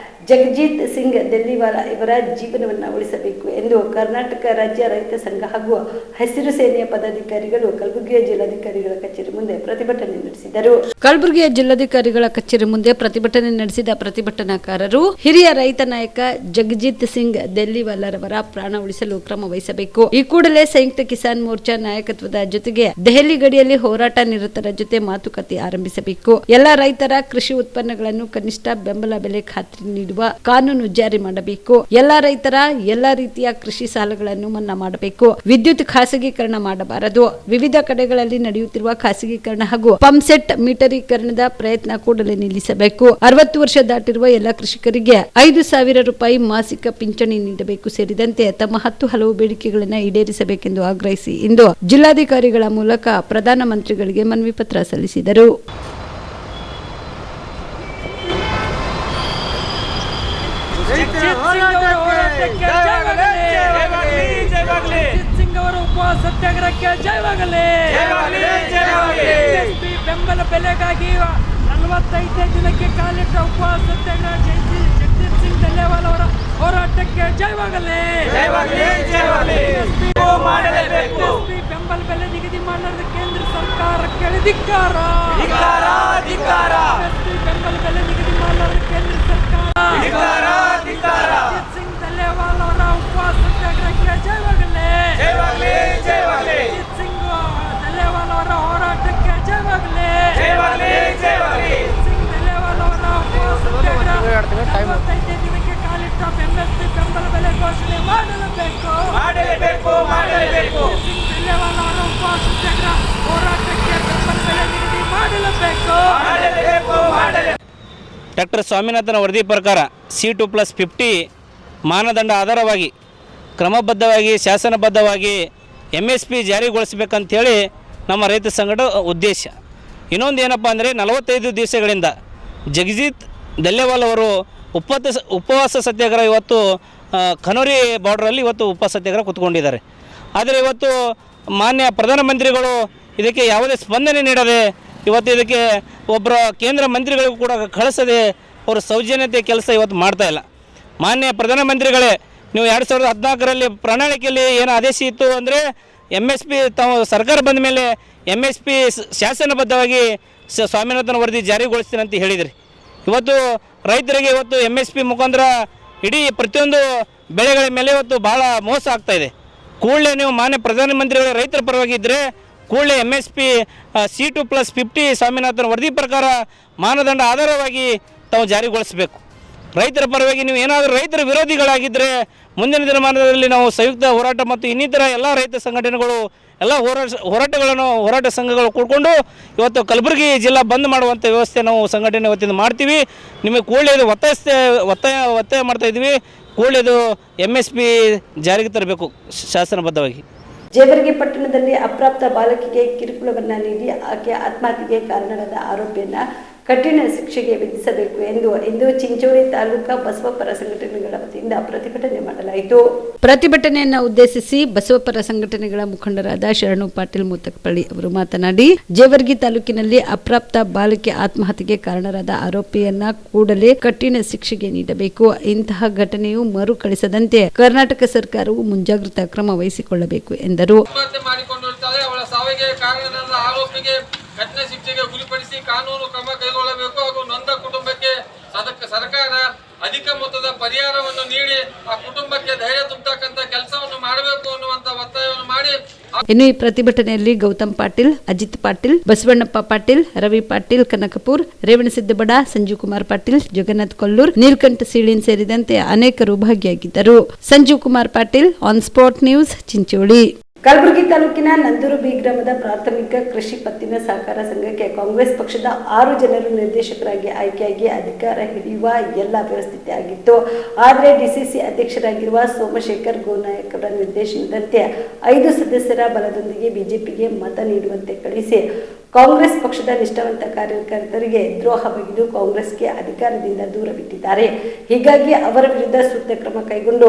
ಜಗಜಿತ್ ಸಿಂಗ್ ದೆಲ್ಲಿವಾಲಾ ಇವರ ಜೀವನವನ್ನು ಉಳಿಸಬೇಕು ಎಂದು ಕರ್ನಾಟಕ ರಾಜ್ಯ ರೈತ ಸಂಘ ಹಾಗೂ ಹಸಿರು ಸೇನೆಯ ಪದಾಧಿಕಾರಿಗಳು ಕಲಬುರಗಿಯ ಜಿಲ್ಲಾಧಿಕಾರಿಗಳ ಕಚೇರಿ ಮುಂದೆ ಪ್ರತಿಭಟನೆ ನಡೆಸಿದರು. ಕಲಬುರಗಿಯ ಜಿಲ್ಲಾಧಿಕಾರಿಗಳ ಕಚೇರಿ ಮುಂದೆ ಪ್ರತಿಭಟನೆ ನಡೆಸಿದ ಪ್ರತಿಭಟನಾಕಾರರು ಹಿರಿಯ ರೈತ ನಾಯಕ ಜಗಜಿತ್ ಸಿಂಗ್ ದೆಲ್ಲಿವಾಲಾರವರ ಪ್ರಾಣ ಉಳಿಸಲು ಕ್ರಮ ವಹಿಸಬೇಕು. ಈ ಕೂಡಲೇ ಸಂಯುಕ್ತ ಕಿಸಾನ್ ಮೋರ್ಚಾ ನಾಯಕತ್ವದ ಜೊತೆಗೆ ದೆಹಲಿ ಗಡಿಯಲ್ಲಿ ಹೋರಾಟ ನಿರತರ ಜೊತೆ ಮಾತುಕತೆ ಆರಂಭಿಸಬೇಕು. ಎಲ್ಲ ರೈತರ ಕೃಷಿ ಉತ್ಪನ್ನಗಳನ್ನು ಕನಿಷ್ಠ ಬೆಂಬಲ ಬೆಲೆ ಖಾತ್ರಿ ನೀಡುವ ಕಾನೂನು ಜಾರಿ ಮಾಡಬೇಕು. ಎಲ್ಲ ರೈತರ ಎಲ್ಲ ರೀತಿಯ ಕೃಷಿ ಸಾಲಗಳನ್ನು ಮನ್ನಾ ಮಾಡಬೇಕು. ವಿದ್ಯುತ್ ಖಾಸಗೀಕರಣ ಮಾಡಬಾರದು. ವಿವಿಧ ಕಡೆಗಳಲ್ಲಿ ನಡೆಯುತ್ತಿರುವ ಖಾಸಗೀಕರಣ ಹಾಗೂ ಪಂಪ್ಸೆಟ್ ಮೀಟರೀಕರಣದ ಪ್ರಯತ್ನ ಕೂಡಲೇ ನಿಲ್ಲಿಸಬೇಕು. 60 ವರ್ಷ ದಾಟಿರುವ ಎಲ್ಲ ಕೃಷಿಕರಿಗೆ 5,000 ರೂಪಾಯಿ ಮಾಸಿಕ ಪಿಂಚಣಿ ನೀಡಬೇಕು ಸೇರಿದಂತೆ ತಮ್ಮ 10 ಹಲವು ಬೇಡಿಕೆಗಳನ್ನು ಈಡೇರಿಸಬೇಕೆಂದು ಆಗ್ರಹಿಸಿ ಇಂದು ಜಿಲ್ಲಾಧಿಕಾರಿಗಳ ಮೂಲಕ ಪ್ರಧಾನಮಂತ್ರಿಗಳಿಗೆ ಮನವಿ ಪತ್ರ ಸಲ್ಲಿಸಿದರು.
ಉಪವಾಸ ಸತ್ಯಾಗ್ರಹಕ್ಕೆ ಜಯವಾಗಲಿ. ಬೆಂಬಲ ಬೆಲೆಗಾಗಿ 45 ದಿನಕ್ಕೆ ಕಾಲಿಟ್ಟ ಉಪವಾಸ ಸತ್ಯಾಗ್ರಹ ಜಗಜಿತ್ ಸಿಂಗ್ ದೆಲ್ಲಿವಾಲ ಅವರ ಹೋರಾಟಕ್ಕೆ ಜಯವಾಗಲಿ. ಬೆಂಬಲ ಬೆಲೆ ನಿಗದಿ ಮಾಡಲಾದ ಕೇಂದ್ರ ಸರ್ಕಾರಕ್ಕೆ ಧಿಕ್ಕಾರ. ಬೆಂಬಲ ಬೆಲೆ ನಿಗದಿ ಮಾಡಲಾದ ಕೇಂದ್ರ ಸರ್ಕಾರ ಜಗಜಿತ್ ಸಿಂಗ್ ದೆಲ್ಲಿವಾಲ ಅವರ ಉಪವಾಸ ಸತ್ಯಾಗ್ರಹಕ್ಕೆ ಜಯವಾಗಲಿ. ಜಗಜಿತ್ ಸಿಂಗ್ ದೆಲ್ಲಿವಾಲ ಅವರ ಹೋರಾಟಕ್ಕೆ ಜಯವಾಗಲಿ. ಜಗಜಿತ್ ಸಿಂಗ್ ದೆಲ್ಲಿವಾಲ ಅವರ ಉಪವಾಸ ಸತ್ಯಾಗ್ರಹ 45 ದಿನಕ್ಕೆ ಕಾಲಿಟ್ಟ ಎಂಎಸ್ಪಿ ಬೆಂಬಲ ಬೆಲೆ ಘೋಷಣೆ ಮಾಡಲೇಬೇಕು. ಜಗಜಿತ್ ಸಿಂಗ್ ದೆಲ್ಲಿವಾಲ ಅವರ ಉಪವಾಸ ಸತ್ಯಾಗ್ರಹ ಹೋರಾಟಕ್ಕೆ ಬೆಂಬಲ ಬೆಲೆ ನಿಗದಿ ಮಾಡಲೇಬೇಕು.
ಡಾಕ್ಟರ್ ಸ್ವಾಮಿನಾಥನ್ ವರದಿ ಪ್ರಕಾರ C2+50 ಮಾನದಂಡ ಆಧಾರವಾಗಿ ಕ್ರಮಬದ್ಧವಾಗಿ ಶಾಸನಬದ್ಧವಾಗಿ MSP ಜಾರಿಗೊಳಿಸಬೇಕಂತೇಳಿ ನಮ್ಮ ರೈತ ಸಂಘದ ಉದ್ದೇಶ. ಇನ್ನೊಂದು ಏನಪ್ಪ ಅಂದರೆ 45 ದಿವಸಗಳಿಂದ ಜಗಜಿತ್ ದೆಲ್ಲಿವಾಲ ಅವರು ಉಪವಾಸ ಸತ್ಯಾಗ್ರಹ ಇವತ್ತು ಖನೋರಿ ಬಾರ್ಡ್ರಲ್ಲಿ ಇವತ್ತು ಉಪವಾಸ ಸತ್ಯಾಗ್ರಹ ಕೂತ್ಕೊಂಡಿದ್ದಾರೆ. ಆದರೆ ಇವತ್ತು ಮಾನ್ಯ ಪ್ರಧಾನಮಂತ್ರಿಗಳು ಇದಕ್ಕೆ ಯಾವುದೇ ಸ್ಪಂದನೆ ನೀಡದೆ ಇವತ್ತು ಇದಕ್ಕೆ ಒಬ್ಬರ ಕೇಂದ್ರ ಮಂತ್ರಿಗಳಿಗೂ ಕೂಡ ಕಳಿಸದೆ ಅವರು ಸೌಜನ್ಯತೆ ಕೆಲಸ ಇವತ್ತು ಮಾಡ್ತಾಯಿಲ್ಲ. ಮಾನ್ಯ ಪ್ರಧಾನಮಂತ್ರಿಗಳೇ, ನೀವು 2014ರಲ್ಲಿ ಪ್ರಣಾಳಿಕೆಯಲ್ಲಿ ಏನು ಆದೇಶ ಇತ್ತು ಅಂದರೆ MSP ತಾವು ಸರ್ಕಾರ ಬಂದ ಮೇಲೆ MSP ಶಾಸನಬದ್ಧವಾಗಿ ಸ್ವಾಮಿನಾಥನ್ ವರದಿ ಜಾರಿಗೊಳಿಸ್ತೀನಿ ಅಂತ ಹೇಳಿದ್ರಿ. ಇವತ್ತು ರೈತರಿಗೆ ಇವತ್ತು MSP ಮುಖಾಂತರ ಇಡೀ ಪ್ರತಿಯೊಂದು ಬೆಳೆಗಳ ಮೇಲೆ ಇವತ್ತು ಭಾಳ ಮೋಸ ಆಗ್ತಾಯಿದೆ. ಕೂಡಲೇ ನೀವು ಮಾನ್ಯ ಪ್ರಧಾನಮಂತ್ರಿಗಳ ರೈತರ ಪರವಾಗಿದ್ದರೆ ಕೂಡಲೇ MSP C2+50 ಸ್ವಾಮಿನಾಥನ್ ವರದಿ ಪ್ರಕಾರ ಮಾನದಂಡ ಆಧಾರವಾಗಿ ತಾವು ಜಾರಿಗೊಳಿಸಬೇಕು. ರೈತರ ಪರವಾಗಿ ನೀವು ಏನಾದರೂ ರೈತರ ವಿರೋಧಿಗಳಾಗಿದ್ದರೆ ಮುಂದಿನ ದಿನಮಾನದಲ್ಲಿ ನಾವು ಸಂಯುಕ್ತ ಹೋರಾಟ ಮತ್ತು ಇನ್ನಿತರ ಎಲ್ಲ ರೈತ ಸಂಘಟನೆಗಳು ಎಲ್ಲ ಹೋರಾಟ ಸಂಘಗಳು ಕೂಡಿಕೊಂಡು ಇವತ್ತು ಕಲಬುರಗಿ ಜಿಲ್ಲಾ ಬಂದ್ ಮಾಡುವಂಥ ವ್ಯವಸ್ಥೆ ನಾವು ಸಂಘಟನೆ ವತಿಯಿಂದ ಮಾಡ್ತೀವಿ. ನಿಮಗೆ ಕೂಡಲೇ ಇದು ಒತ್ತಾಯ ಮಾಡ್ತಾಯಿದ್ವಿ. ಕೂಡಲೇ ಇದು MSP ಜಾರಿಗೆ ತರಬೇಕು ಶಾಸನಬದ್ಧವಾಗಿ.
ಜೇವರ್ಗಿ ಪಟ್ಟಣದಲ್ಲಿ ಅಪ್ರಾಪ್ತ ಬಾಲಕಿಗೆ ಕಿರುಕುಳವನ್ನ ನೀಡಿ ಆಕೆ ಆತ್ಮಹತ್ಯೆಗೆ ಕಾರಣರಾದ ಆರೋಪಿಯನ್ನ ಕಠಿಣ ಶಿಕ್ಷೆಗೆ ವಿಧಿಸಬೇಕು ಎಂದು ಇಂದು ಚಿಂಚೋಳಿ ತಾಲೂಕಾ ಬಸವಪರ ಸಂಘಟನೆಗಳ ವತಿಯಿಂದ ಪ್ರತಿಭಟನೆ ಮಾಡಲಾಯಿತು. ಪ್ರತಿಭಟನೆಯನ್ನು ಉದ್ದೇಶಿಸಿ ಬಸವಪರ ಸಂಘಟನೆಗಳ ಮುಖಂಡರಾದ ಶರಣು ಪಾಟೀಲ್ ಮುತ್ತಕಪಳ್ಳಿ ಅವರು ಮಾತನಾಡಿ, ಜೇವರ್ಗಿ ತಾಲೂಕಿನಲ್ಲಿ ಅಪ್ರಾಪ್ತ ಬಾಲಕಿ ಆತ್ಮಹತ್ಯೆಗೆ ಕಾರಣರಾದ ಆರೋಪಿಯನ್ನ ಕೂಡಲೇ ಕಠಿಣ ಶಿಕ್ಷೆಗೆ ನೀಡಬೇಕು. ಇಂತಹ ಘಟನೆಯು ಮರುಕಳಿಸದಂತೆ ಕರ್ನಾಟಕ ಸರ್ಕಾರವು ಮುಂಜಾಗ್ರತಾ ಕ್ರಮ ವಹಿಸಿಕೊಳ್ಳಬೇಕು ಎಂದರು.
ಅವಳ ಸಾವಿಗೆ ಕಾರಣರಾದ ಆರೋಪಿಗೆ ಕಠಿಣ ಶಿಕ್ಷೆಗೆ ಗುರಿಪಡಿಸಿ ಕಾನೂನು ಕ್ರಮ ಕೈಗೊಳ್ಳಬೇಕು ಹಾಗೂ ನೊಂದ ಕುಟುಂಬಕ್ಕೆ ಸರ್ಕಾರ ಅಧಿಕ ಮೊತ್ತದ ಪರಿಹಾರವನ್ನು ನೀಡಿ ಆ ಕುಟುಂಬಕ್ಕೆ ಧೈರ್ಯ ತುಂಬತಕ್ಕಂತ ಕೆಲಸವನ್ನು ಮಾಡಬೇಕು ಅನ್ನುವಂತ ಒತ್ತಾಯವನ್ನು ಮಾಡಿ
ಇನ್ನು ಈ ಪ್ರತಿಭಟನೆಯಲ್ಲಿ ಗೌತಮ್ ಪಾಟೀಲ್, ಅಜಿತ್ ಪಾಟೀಲ್, ಬಸವಣ್ಣಪ್ಪ ಪಾಟೀಲ್, ರವಿ ಪಾಟೀಲ್ ಕನಕಪುರ್, ರೇವಣಸಿದ್ದಬಡ, ಸಂಜೀವ್ ಕುಮಾರ್ ಪಾಟೀಲ್, ಜಗನ್ನಾಥ್ ಕೊಲ್ಲೂರ್, ನೀಲಕಂಠ ಸೀಳಿನ್ ಸೇರಿದಂತೆ ಅನೇಕರು ಭಾಗಿಯಾಗಿದ್ದರು. Sanjeev Kumar Patil, on spot news, Chincholi. Kalaburagi ತಾಲೂಕಿನ ನಂದೂರು ಬಿ ಗ್ರಾಮದ ಪ್ರಾಥಮಿಕ ಕೃಷಿ ಪತ್ತಿನ ಸಹಕಾರ ಸಂಘಕ್ಕೆ ಕಾಂಗ್ರೆಸ್ ಪಕ್ಷದ 6 ಜನರು ನಿರ್ದೇಶಕರಾಗಿ ಆಯ್ಕೆಯಾಗಿ ಅಧಿಕಾರ ಹಿಡಿಯುವ ಎಲ್ಲ ವ್ಯವಸ್ಥೆ ಆಗಿತ್ತು. ಆದರೆ ಡಿಸಿಸಿ ಅಧ್ಯಕ್ಷರಾಗಿರುವ ಸೋಮಶೇಖರ್ ಗೋನಾಯಕ್ ಅವರ ನಿರ್ದೇಶನದಂತೆ 5 ಸದಸ್ಯರ ಬಲದೊಂದಿಗೆ ಬಿಜೆಪಿಗೆ ಮತ ನೀಡುವಂತೆ ಕಳಿಸಿ ಕಾಂಗ್ರೆಸ್ ಪಕ್ಷದ ನಿಷ್ಠಾವಂತ ಕಾರ್ಯಕರ್ತರಿಗೆ ದ್ರೋಹ ಬಗೆದು ಕಾಂಗ್ರೆಸ್ಗೆ ಅಧಿಕಾರದಿಂದ ದೂರವಿಟ್ಟಿದ್ದಾರೆ. ಹೀಗಾಗಿ ಅವರ ವಿರುದ್ಧ ಸೂಕ್ತ ಕ್ರಮ ಕೈಗೊಂಡು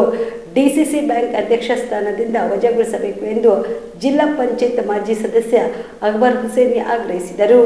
ಡಿಸಿಸಿ ಬ್ಯಾಂಕ್ ಅಧ್ಯಕ್ಷ ಸ್ಥಾನದಿಂದ ವಜಾಗೊಳಿಸಬೇಕು ಎಂದು ಜಿಲ್ಲಾ ಪಂಚಾಯತ್ ಮಾಜಿ ಸದಸ್ಯ ಅಕ್ಬರ್ ಹುಸೇನಿ ಆಗ್ರಹಿಸಿದರು.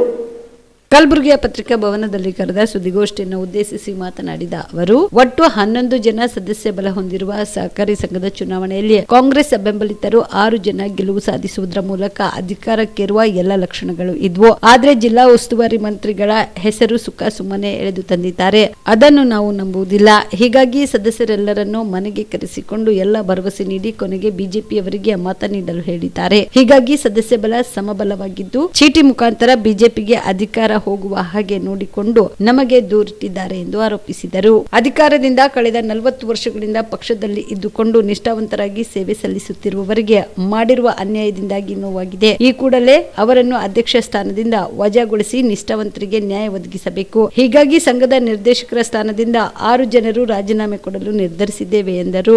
ಕಲಬುರಗಿಯ ಪತ್ರಿಕಾ ಭವನದಲ್ಲಿ ಕರೆದ ಸುದ್ದಿಗೋಷ್ಠಿಯನ್ನು ಉದ್ದೇಶಿಸಿ ಮಾತನಾಡಿದ ಅವರು, ಒಟ್ಟು 11 ಜನ ಸದಸ್ಯ ಬಲ ಹೊಂದಿರುವ ಸಹಕಾರಿ ಸಂಘದ ಚುನಾವಣೆಯಲ್ಲಿ ಕಾಂಗ್ರೆಸ್ ಬೆಂಬಲಿತರು 6 ಜನ ಗೆಲುವು ಸಾಧಿಸುವುದರ ಮೂಲಕ ಅಧಿಕಾರಕ್ಕೇರುವ ಎಲ್ಲ ಲಕ್ಷಣಗಳು ಇದ್ವು. ಆದರೆ ಜಿಲ್ಲಾ ಉಸ್ತುವಾರಿ ಮಂತ್ರಿಗಳ ಹೆಸರು ಸುಖ ಸುಮ್ಮನೆ ಎಳೆದು ತಂದಿದ್ದಾರೆ. ಅದನ್ನು ನಾವು ನಂಬುವುದಿಲ್ಲ. ಹೀಗಾಗಿ ಸದಸ್ಯರೆಲ್ಲರನ್ನು ಮನೆಗೆ ಕರೆಸಿಕೊಂಡು ಎಲ್ಲ ಭರವಸೆ ನೀಡಿ ಕೊನೆಗೆ ಬಿಜೆಪಿಯವರಿಗೆ ಮತ ನೀಡಲು ಹೇಳಿದ್ದಾರೆ. ಹೀಗಾಗಿ ಸದಸ್ಯ ಬಲ ಸಮಬಲವಾಗಿದ್ದು ಚೀಟಿ ಮುಖಾಂತರ ಬಿಜೆಪಿಗೆ ಅಧಿಕಾರ ಹೋಗುವ ಹಾಗೆ ನೋಡಿಕೊಂಡು ನಮಗೆ ದೂರಿಟ್ಟಿದ್ದಾರೆ ಎಂದು ಆರೋಪಿಸಿದರು. ಅಧಿಕಾರದಿಂದ ಕಳೆದ 40 ವರ್ಷಗಳಿಂದ ಪಕ್ಷದಲ್ಲಿ ಇದ್ದುಕೊಂಡು ನಿಷ್ಠಾವಂತರಾಗಿ ಸೇವೆ ಸಲ್ಲಿಸುತ್ತಿರುವವರಿಗೆ ಮಾಡಿರುವ ಅನ್ಯಾಯದಿಂದಾಗಿ ನೋವಾಗಿದೆ. ಈ ಕೂಡಲೇ ಅವರನ್ನು ಅಧ್ಯಕ್ಷ ಸ್ಥಾನದಿಂದ ವಜಾಗೊಳಿಸಿ ನಿಷ್ಠಾವಂತರಿಗೆ ನ್ಯಾಯ ಒದಗಿಸಬೇಕು. ಹೀಗಾಗಿ ಸಂಘದ ನಿರ್ದೇಶಕರ ಸ್ಥಾನದಿಂದ 6 ಜನರು ರಾಜೀನಾಮೆ ಕೊಡಲು ನಿರ್ಧರಿಸಿದ್ದೇವೆ ಎಂದರು.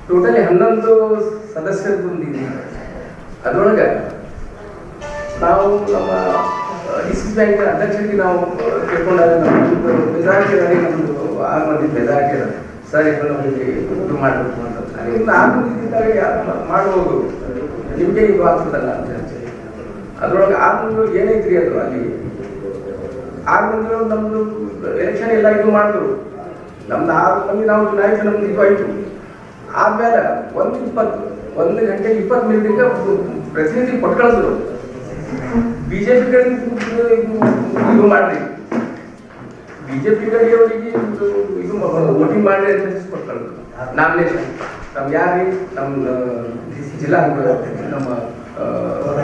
ಟೋಟಲಿ 11 ಸದಸ್ಯರು ಬಂದಿದ್ದೀವಿ. ಅದರೊಳಗೆ ನಾವು ನಮ್ಮ ಡಿಸಿಸಿ ಬ್ಯಾಂಕ್ ಅಧ್ಯಕ್ಷರಿಗೆ ನಾವು ಕೇಳ್ಕೊಂಡಾಗ ನಮ್ಮದು ಮೆಜಾರಿಟಿ ನಮ್ಮದು 6 ಮಂದಿ ಮೆಜಾರಿಟಿ ಸರ್ ನಮಗೆ ಇದು ಮಾಡಬೇಕು ಅಂತ ಇನ್ನು 6 ಮಂದಿ ಇದ್ದಾಗ ಯಾರು ಮಾಡ್ಬೋದು, ನಿಮಗೆ ಇದು ಆಗ್ತದಲ್ಲ ಅಂತ ಹೇಳಿ ಅದರೊಳಗೆ 6 ಮಂದಿ ಏನೈತ್ರಿ ಅದು ಅಲ್ಲಿ 6 ಮಂದಿ ನಮ್ಮದು ಎಲೆಕ್ಷನ್ ಎಲ್ಲ ಇದು ಮಾಡಿದ್ರು. ನಮ್ದು 6 ಮಂದಿ ನಾವು ಚುನಾಯಿಸಿ ನಮ್ದು ಇದು ಆಯಿತು. ಆದ್ಮೇಲೆ 1 ಗಂಟೆ 20 ಮಿನಿಟ್ಗೆ ಪ್ರತಿನಿಧಿ ಕೊಟ್ಟು ಕಳಿಸಿದ್ರು. ಬಿಜೆಪಿ ಕಡೆ ಇದು ಮಾಡ್ರಿ, ಬಿಜೆಪಿ ಕಡೆಯವರಿಗೆ ಇದು ವೋಟಿಂಗ್ ಮಾಡಿ ಅಂತ ಕೊಟ್ಟು ನಾಮಿನೇಷನ್ ನಮ್ ಯಾರಿ ನಮ್ಮ ಜಿಲ್ಲಾ ನಮ್ಮ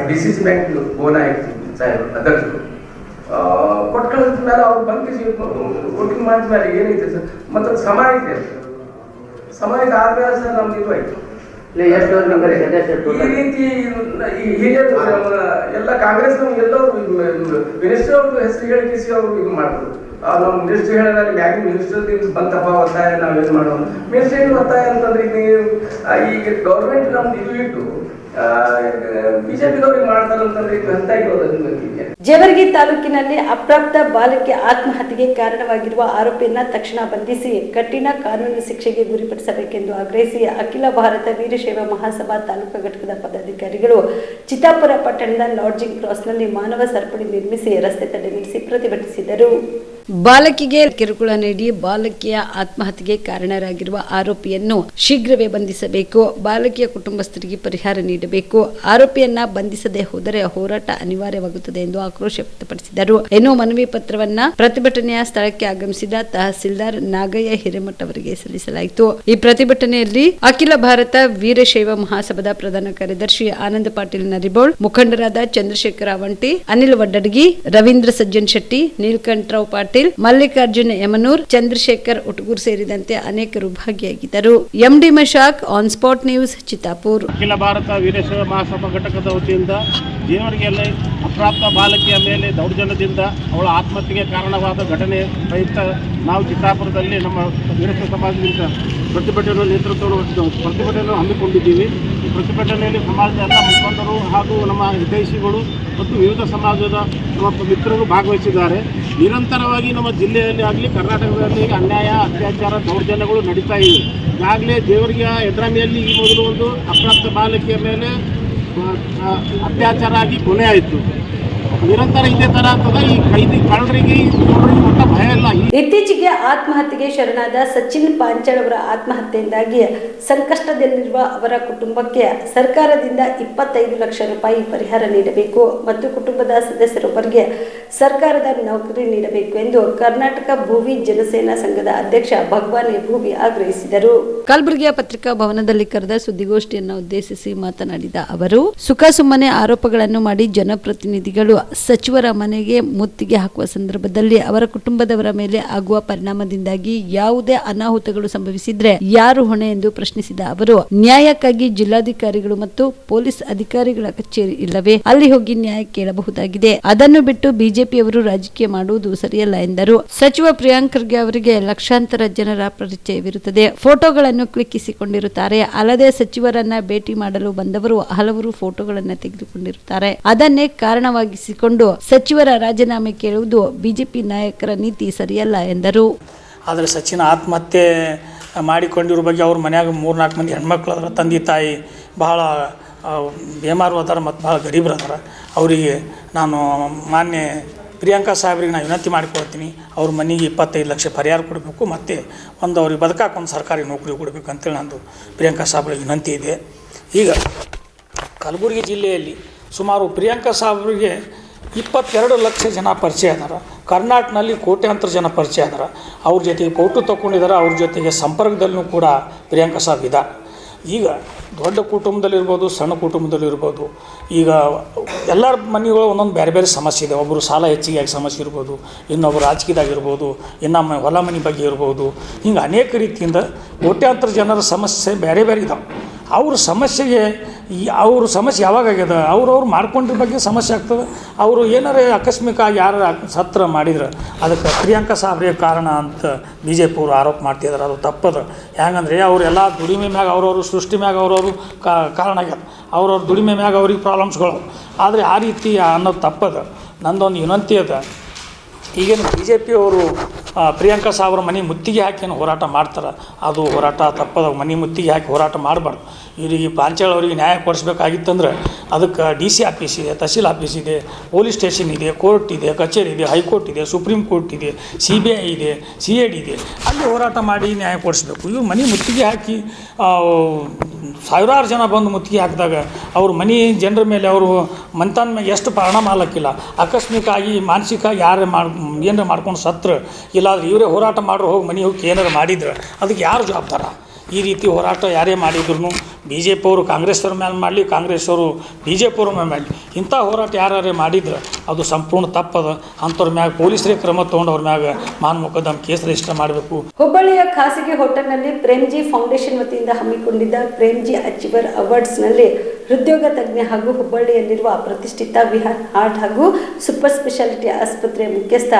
ಡಿಸಿಸಿ ಬ್ಯಾಂಕ್ ಗೋನಾಯಕ್ ಸಾಹೇಬ್ ಅಧ್ಯಕ್ಷರು ಕೊಟ್ಟು ಕಳಿಸಿದ ಮೇಲೆ ಅವ್ರು ಬಂದು ವೋಟಿಂಗ್ ಮಾಡಿದ ಮೇಲೆ ಏನೈತೆ ಸರ್ ಮತ್ತು ಸಮ ಐತೆ ಸಮಾಜ ಆದ್ಮೇಲೆ ಸರ್ ನಮ್ದು ಇದು ಆಯ್ತು. ಈ ರೀತಿ ಎಲ್ಲ ಕಾಂಗ್ರೆಸ್ ಎಲ್ಲರೂ ಮಿನಿಸ್ಟರ್ ಅವ್ರದ್ದು ಹೆಸರು ಹೇಳಿಸಿ ಅವರು ಇದು ಮಾಡಿದ್ರು. ನಾವು ಮಿನಿಸ್ಟರ್ ಹೇಳಿದ್ರೆ ಮ್ಯಾಗಿನ ಮಿನಿಸ್ಟರ್ ಬಂತಪ್ಪ ಒತ್ತಾಯ ನಾವೇನು ಮಾಡೋದು. ಮಿನಿಸ್ಟರ್ ಏನು ಒತ್ತಾಯ ಅಂತಂದ್ರೆ ಈಗ ಗೌರ್ಮೆಂಟ್ ನಮ್ದು ಇದು ಇಟ್ಟು ಬಿಜೆಪಿದವ್ರಿಗೆ ಮಾಡ್ತಾರಂತಂದ್ರೆ ಅಂತ ಇರೋದು.
ಜೇವರ್ಗಿ ತಾಲೂಕಿನಲ್ಲಿ ಅಪ್ರಾಪ್ತ ಬಾಲಕಿ ಆತ್ಮಹತ್ಯೆಗೆ ಕಾರಣವಾಗಿರುವ ಆರೋಪಿಯನ್ನ ತಕ್ಷಣ ಬಂಧಿಸಿ ಕಠಿಣ ಕಾನೂನು ಶಿಕ್ಷೆಗೆ ಗುರಿಪಡಿಸಬೇಕೆಂದು ಆಗ್ರಹಿಸಿ ಅಖಿಲ ಭಾರತ ವೀರಶೈವ ಮಹಾಸಭಾ ತಾಲೂಕು ಘಟಕದ ಪದಾಧಿಕಾರಿಗಳು ಚಿತ್ತಾಪುರ ಪಟ್ಟಣದ ಲಾಡ್ಜಿಂಗ್ ಕ್ರಾಸ್ನಲ್ಲಿ ಮಾನವ ಸರಪಳಿ ನಿರ್ಮಿಸಿ ರಸ್ತೆ ತಡೆ ನಿಲ್ಲಿಸಿ ಪ್ರತಿಭಟಿಸಿದರು. ಬಾಲಕಿಗೆ ಕಿರುಕುಳ ನೀಡಿ ಬಾಲಕಿಯ ಆತ್ಮಹತ್ಯೆಗೆ ಕಾರಣರಾಗಿರುವ ಆರೋಪಿಯನ್ನು ಶೀಘ್ರವೇ ಬಂಧಿಸಬೇಕು. ಬಾಲಕಿಯ ಕುಟುಂಬಸ್ಥರಿಗೆ ಪರಿಹಾರ ನೀಡಬೇಕು. ಆರೋಪಿಯನ್ನ ಬಂಧಿಸದೆ ಹೋದರೆ ಹೋರಾಟ ಅನಿವಾರ್ಯವಾಗುತ್ತದೆ ಎಂದು ಆಕ್ರೋಶ ವ್ಯಕ್ತಪಡಿಸಿದರು. ಏನೋ ಮನವಿ ಪತ್ರವನ್ನ ಪ್ರತಿಭಟನೆಯ ಸ್ಥಳಕ್ಕೆ ಆಗಮಿಸಿದ ತಹಸೀಲ್ದಾರ್ ನಾಗಯ್ಯ ಹಿರೇಮಠ ಅವರಿಗೆ ಸಲ್ಲಿಸಲಾಯಿತು. ಈ ಪ್ರತಿಭಟನೆಯಲ್ಲಿ ಅಖಿಲ ಭಾರತ ವೀರಶೈವ ಮಹಾಸಭಾದ ಪ್ರಧಾನ ಕಾರ್ಯದರ್ಶಿ ಆನಂದ ಪಾಟೀಲ್ ನರಿಬೋಳ್, ಮುಖಂಡರಾದ ಚಂದ್ರಶೇಖರ ಅವಂಟಿ, ಅನಿಲ್ ವಡ್ಡಡ್ಗಿ, ರವೀಂದ್ರ ಸಜ್ಜನ್ ಶೆಟ್ಟಿ, ನೀಲಕಂಠರಾವ್ ಪಾಟೀಲ್, ಮಲ್ಲಿಕಾರ್ಜುನ ಯಮನೂರ್, ಚಂದ್ರಶೇಖರ್ ಉಟಗೂರ್ ಸೇರಿದಂತೆ ಅನೇಕರು ಭಾಗಿಯಾಗಿದ್ದರು. MD Mashak, on spot news, Chittapur.
Akhila Bharata Veerashaiva Mahasabha ಘಟಕದ ವತಿಯಿಂದ ಜೇವರ್ಗಿಯಲ್ಲಿ ಅಪ್ರಾಪ್ತ ಬಾಲಕಿಯ ಮೇಲೆ ದೌರ್ಜನ್ಯದಿಂದ ಅವಳ ಆತ್ಮಹತ್ಯೆಗೆ ಕಾರಣವಾದ ಘಟನೆ ಪ್ರಯುಕ್ತ ನಾವು ಚಿತ್ತಾಪುರದಲ್ಲಿ ನಮ್ಮ ವೀರಶೈವ ಸಮಾಜದಿಂದ ಪ್ರತಿಭಟನೆಯನ್ನು ಹಮ್ಮಿಕೊಂಡಿದ್ದೀವಿ. ಈ ಪ್ರತಿಭಟನೆಯಲ್ಲಿ ಸಮಾಜದ ಎಲ್ಲ ಮುಖಂಡರು ಹಾಗೂ ನಮ್ಮ ಹಿತೈಷಿಗಳು ಮತ್ತು ವಿವಿಧ ಸಮಾಜದ ನಮ್ಮ ಮಿತ್ರರು ಭಾಗವಹಿಸಿದ್ದಾರೆ. ನಿರಂತರವಾಗಿ ನಮ್ಮ ಜಿಲ್ಲೆಯಲ್ಲಿ ಆಗಲಿ ಕರ್ನಾಟಕದಲ್ಲಿ ಅನ್ಯಾಯ, ಅತ್ಯಾಚಾರ, ದೌರ್ಜನ್ಯಗಳು ನಡೀತಾ ಇವೆ. ಈಗಾಗಲೇ ಜೇವರ್ಗಿಯ ಎಡ್ರಾಮಿಯಲ್ಲಿ ಈ ಮೊದಲು ಒಂದು ಅಪ್ರಾಪ್ತ ಬಾಲಕಿಯ ಮೇಲೆ ಅತ್ಯಾಚಾರ ಆಗಿ ಕೊನೆ ಆಯಿತು. ನಿರಂತರ ಇದೇ ಥರ ಆಗ್ತದ. ಈ ಕಳ್ಳರಿಗೆ ಒಟ್ಟ ಭಯ ಇಲ್ಲ.
ಇತ್ತೀಚೆಗೆ ಆತ್ಮಹತ್ಯೆಗೆ ಶರಣಾದ ಸಚಿನ್ ಪಾಂಚಾಳ್ ಅವರ ಆತ್ಮಹತ್ಯೆಯಿಂದಾಗಿ ಸಂಕಷ್ಟದಲ್ಲಿರುವ ಅವರ ಕುಟುಂಬಕ್ಕೆ ಸರ್ಕಾರದಿಂದ 25 ಲಕ್ಷ ರೂಪಾಯಿ ಪರಿಹಾರ ನೀಡಬೇಕು ಮತ್ತು ಕುಟುಂಬದ ಸದಸ್ಯರೊಬ್ಬರಿಗೆ ಸರ್ಕಾರದ ನೌಕರಿ ನೀಡಬೇಕು ಎಂದು ಕರ್ನಾಟಕ ಭೂವಿ ಜನಸೇನಾ ಸಂಘದ ಅಧ್ಯಕ್ಷ ಭಗವಾನ್ ಭೂವಿ ಆಗ್ರಹಿಸಿದರು. ಕಲಬುರಗಿಯ ಪತ್ರಿಕಾ ಭವನದಲ್ಲಿ ಕರೆದ ಸುದ್ದಿಗೋಷ್ಠಿಯನ್ನು ಉದ್ದೇಶಿಸಿ ಮಾತನಾಡಿದ ಅವರು, ಸುಖಾಸುಮ್ಮನೆ ಆರೋಪಗಳನ್ನು ಮಾಡಿ ಜನಪ್ರತಿನಿಧಿಗಳು ಸಚಿವರ ಮನೆಗೆ ಮುತ್ತಿಗೆ ಹಾಕುವ ಸಂದರ್ಭದಲ್ಲಿ ಅವರ ಕುಟುಂಬದವರ ಮೇಲೆ ಆಗುವ ಪರಿಣಾಮದಿಂದಾಗಿ ಯಾವುದೇ ಅನಾಹುತಗಳು ಸಂಭವಿಸಿದ್ರೆ ಯಾರು ಹೊಣೆ ಎಂದು ಪ್ರಶ್ನಿಸಿದ ಅವರು, ನ್ಯಾಯಕ್ಕಾಗಿ ಜಿಲ್ಲಾಧಿಕಾರಿಗಳು ಮತ್ತು ಪೊಲೀಸ್ ಅಧಿಕಾರಿಗಳ ಕಚೇರಿ ಇಲ್ಲವೇ? ಅಲ್ಲಿ ಹೋಗಿ ನ್ಯಾಯ ಕೇಳಬಹುದಾಗಿದೆ. ಅದನ್ನು ಬಿಟ್ಟು ಬಿಜೆಪಿಯವರು ರಾಜಕೀಯ ಮಾಡುವುದು ಸರಿಯಲ್ಲ ಎಂದರು. ಸಚಿವ ಪ್ರಿಯಾಂಕ್ ಖರ್ಗೆ ಅವರಿಗೆ ಲಕ್ಷಾಂತರ ಜನರ ಪರಿಚಯವಿರುತ್ತದೆ. ಫೋಟೋಗಳನ್ನು ಕ್ಲಿಕ್ಕಿಸಿಕೊಂಡಿರುತ್ತಾರೆ. ಅಲ್ಲದೆ ಸಚಿವರನ್ನ ಭೇಟಿ ಮಾಡಲು ಬಂದವರು ಹಲವರು ಫೋಟೋಗಳನ್ನು ತೆಗೆದುಕೊಂಡಿರುತ್ತಾರೆ. ಅದನ್ನೇ ಕಾರಣವಾಗಿಸಿಕೊಂಡು ಸಚಿವರ ರಾಜೀನಾಮೆ ಕೇಳುವುದು ಬಿಜೆಪಿ ನಾಯಕರ ನೀತಿ ಸರಿಯಲ್ಲ ಎಂದರು.
ಆದರೆ ಸಚಿನ್ ಆತ್ಮಹತ್ಯೆ ಮಾಡಿಕೊಂಡಿರೋ ಬಗ್ಗೆ ಅವ್ರ ಮನ್ಯಾಗ 3-4 ಮಂದಿ ಹೆಣ್ಮಕ್ಳು ಅದರ ತಂದೆ ತಾಯಿ ಭಾಳ ಬೇಮಾರು ಅದಾರ ಮತ್ತು ಭಾಳ ಗರೀಬ್ರು ಅದಾರ. ಅವರಿಗೆ ನಾನು ಮಾನ್ಯ ಪ್ರಿಯಾಂಕಾ ಸಾಹೇಬ್ರಿಗೆ ನಾನು ವಿನಂತಿ ಮಾಡಿಕೊಳ್ತೀನಿ, ಅವ್ರ ಮನೆಗೆ 25 ಲಕ್ಷ ಪರಿಹಾರ ಕೊಡಬೇಕು ಮತ್ತು ಅವ್ರಿಗೆ ಬದುಕಾಕ ಒಂದು ಸರ್ಕಾರಿ ನೌಕರಿ ಕೊಡಬೇಕು ಅಂತೇಳಿ ನಂದು ಪ್ರಿಯಾಂಕಾ ಸಾಹೇಬ್ರಿಗೆ ವಿನಂತಿ ಇದೆ. ಈಗ ಕಲಬುರಗಿ ಜಿಲ್ಲೆಯಲ್ಲಿ ಸುಮಾರು ಪ್ರಿಯಾಂಕಾ ಸಾಹೇಬ್ರಿಗೆ 22 ಲಕ್ಷ ಜನ ಪರಿಚಯ ಅದಾರ. ಕರ್ನಾಟಕದಲ್ಲಿ ಕೋಟ್ಯಾಂತರ ಜನ ಪರಿಚಯ ಅದಾರ. ಅವ್ರ ಜೊತೆಗೆ ಫೋಟೋ ತೊಗೊಂಡಿದ್ದಾರೆ. ಅವ್ರ ಜೊತೆಗೆ ಸಂಪರ್ಕದಲ್ಲೂ ಕೂಡ ಪ್ರಿಯಾಂಕಾ ಸಾಹೇಬ್ ಇದೆ. ಈಗ ದೊಡ್ಡ ಕುಟುಂಬದಲ್ಲಿರ್ಬೋದು, ಸಣ್ಣ ಕುಟುಂಬದಲ್ಲಿರ್ಬೋದು, ಈಗ ಎಲ್ಲರ ಮನೆಗಳು ಒಂದೊಂದು ಬೇರೆ ಬೇರೆ ಸಮಸ್ಯೆ ಇದೆ. ಒಬ್ಬರು ಸಾಲ ಹೆಚ್ಚಿಗೆ ಆಗಿ ಸಮಸ್ಯೆ ಇರ್ಬೋದು, ಇನ್ನೊಬ್ಬರು ರಾಜಕೀಯದಾಗಿರ್ಬೋದು, ಇನ್ನೊಮ್ಮೆ ಹೊಲ ಮನೆ ಬಗ್ಗೆ ಇರ್ಬೋದು. ಹಿಂಗೆ ಅನೇಕ ರೀತಿಯಿಂದ ಕೋಟ್ಯಾಂತರ ಜನರ ಸಮಸ್ಯೆ ಬೇರೆ ಬೇರೆ ಇದಾವೆ. ಅವ್ರ ಸಮಸ್ಯೆಗೆ ಅವ್ರ ಸಮಸ್ಯೆ ಯಾವಾಗ ಆಗ್ಯದ ಅವ್ರವ್ರು ಮಾಡ್ಕೊಂಡಿರ ಬಗ್ಗೆ ಸಮಸ್ಯೆ ಆಗ್ತದೆ. ಅವರು ಏನಾರೇ ಆಕಸ್ಮಿಕ ಯಾರು ಸತ್ರ ಮಾಡಿದ್ರೆ ಅದಕ್ಕೆ ಪ್ರಿಯಾಂಕಾ ಸಾಹೇಬ್ರಿಗೆ ಕಾರಣ ಅಂತ ಬಿ ಜೆ ಪಿ ಅವರು ಆರೋಪ ಮಾಡ್ತಿದ್ದಾರೆ. ಅದು ತಪ್ಪದ. ಹೆಂಗಂದ್ರೆ ಅವರೆಲ್ಲ ದುಡಿಮೆ ಮ್ಯಾಗ ಅವ್ರವ್ರು ಸೃಷ್ಟಿ ಮ್ಯಾಗ ಅವ್ರವರು ಕಾರಣ ಆಗ್ಯದ. ಅವ್ರವ್ರ ದುಡಿಮೆ ಮ್ಯಾಗ ಅವ್ರಿಗೆ ಪ್ರಾಬ್ಲಮ್ಸ್ಗಳು. ಆದರೆ ಆ ರೀತಿ ಅನ್ನೋದು ತಪ್ಪದ. ನಂದೊಂದು ವಿನಂತಿ ಅದ, ಈಗೇನು ಬಿ ಜೆ ಪಿಯವರು ಪ್ರಿಯಾಂಕಾ ಸಾಹೇಬ್ರ ಮನೆ ಮುತ್ತಿಗೆ ಹಾಕಿ ಏನು ಹೋರಾಟ ಮಾಡ್ತಾರೆ, ಅದು ಹೋರಾಟ ತಪ್ಪದ. ಮನೆ ಮುತ್ತಿಗೆ ಹಾಕಿ ಹೋರಾಟ ಮಾಡಬಾರ್ದು. ಇವರಿಗೆ ಪಾಂಚಾಳ್ ಅವರಿಗೆ ನ್ಯಾಯ ಕೊಡಿಸ್ಬೇಕಾಗಿತ್ತಂದ್ರೆ ಅದಕ್ಕೆ DC ಆಫೀಸ್ ಇದೆ, ತಹಸೀಲ್ ಆಫೀಸ್ ಇದೆ, ಪೊಲೀಸ್ ಸ್ಟೇಷನ್ ಇದೆ, ಕೋರ್ಟ್ ಇದೆ, ಕಚೇರಿ ಇದೆ, ಹೈಕೋರ್ಟ್ ಇದೆ, ಸುಪ್ರೀಂ ಕೋರ್ಟ್ ಇದೆ, CBI ಇದೆ, CID ಇದೆ. ಅಲ್ಲಿ ಹೋರಾಟ ಮಾಡಿ ನ್ಯಾಯ ಕೊಡಿಸ್ಬೇಕು. ಇವ್ರು ಮನೆ ಮುತ್ತಿಗೆ ಹಾಕಿ ಸಾವಿರಾರು ಜನ ಬಂದು ಮುತ್ತಿಗೆ ಹಾಕಿದಾಗ ಅವ್ರ ಮನೆ ಜನರ ಮೇಲೆ ಅವರು ಮಂತಾನ ಮೇಲೆ ಎಷ್ಟು ಪರಿಣಾಮ ಆಗಕ್ಕಿಲ್ಲ. ಆಕಸ್ಮಿಕ ಆಗಿ ಮಾನಸಿಕ ಯಾರು ಏನಾರು ಮಾಡ್ಕೊಂಡು ಸತ್ರ ಇಲ್ಲಾಂದ್ರೆ ಇವರೇ ಹೋರಾಟ ಮಾಡ್ರು ಹೋಗಿ ಮನೆ ಹೋಗಿ ಏನಾರು ಮಾಡಿದ್ರೆ ಅದಕ್ಕೆ ಯಾರು ಜವಾಬ್ದಾರ? ಈ ರೀತಿ ಹೋರಾಟ ಯಾರೇ ಮಾಡಿದ್ರು ಬಿ ಜೆ ಪಿ ಅವರು ಕಾಂಗ್ರೆಸ್ನವ್ರ ಮೇಲೆ ಮಾಡಲಿ, ಕಾಂಗ್ರೆಸ್ ಅವರು ಬಿ ಜೆ ಪಿ ಅವ್ರ ಮೇಲೆ ಮಾಡಲಿ, ಇಂಥ ಹೋರಾಟ ಯಾರೇ ಮಾಡಿದ್ರೆ ಅದು ಸಂಪೂರ್ಣ ತಪ್ಪದ. ಅಂಥವ್ರ ಮ್ಯಾಗ ಪೊಲೀಸರೇ ಕ್ರಮ ತೊಗೊಂಡು ಅವ್ರ ಮ್ಯಾಗ ಮಾನಮೊಕದ್ದಮೆ ಕೇಸ್ ರಿಜಿಸ್ಟರ್ ಮಾಡಬೇಕು.
ಹುಬ್ಬಳ್ಳಿಯ ಖಾಸಗಿ ಹೋಟೆಲ್ನಲ್ಲಿ ಪ್ರೇಮ್ಜಿ ಫೌಂಡೇಶನ್ ವತಿಯಿಂದ ಹಮ್ಮಿಕೊಂಡಿದ್ದ ಪ್ರೇಮ್ಜಿ ಅಚೀವರ್ ಅವಾರ್ಡ್ಸ್ನಲ್ಲಿ ಹೃದ್ರೋಗ ತಜ್ಞ ಹಾಗೂ ಹುಬ್ಬಳ್ಳಿಯಲ್ಲಿರುವ ಪ್ರತಿಷ್ಠಿತ ವಿಹಾರ್ ಹಾರ್ಟ್ ಹಾಗೂ ಸೂಪರ್ ಸ್ಪೆಷಾಲಿಟಿ ಆಸ್ಪತ್ರೆಯ ಮುಖ್ಯಸ್ಥ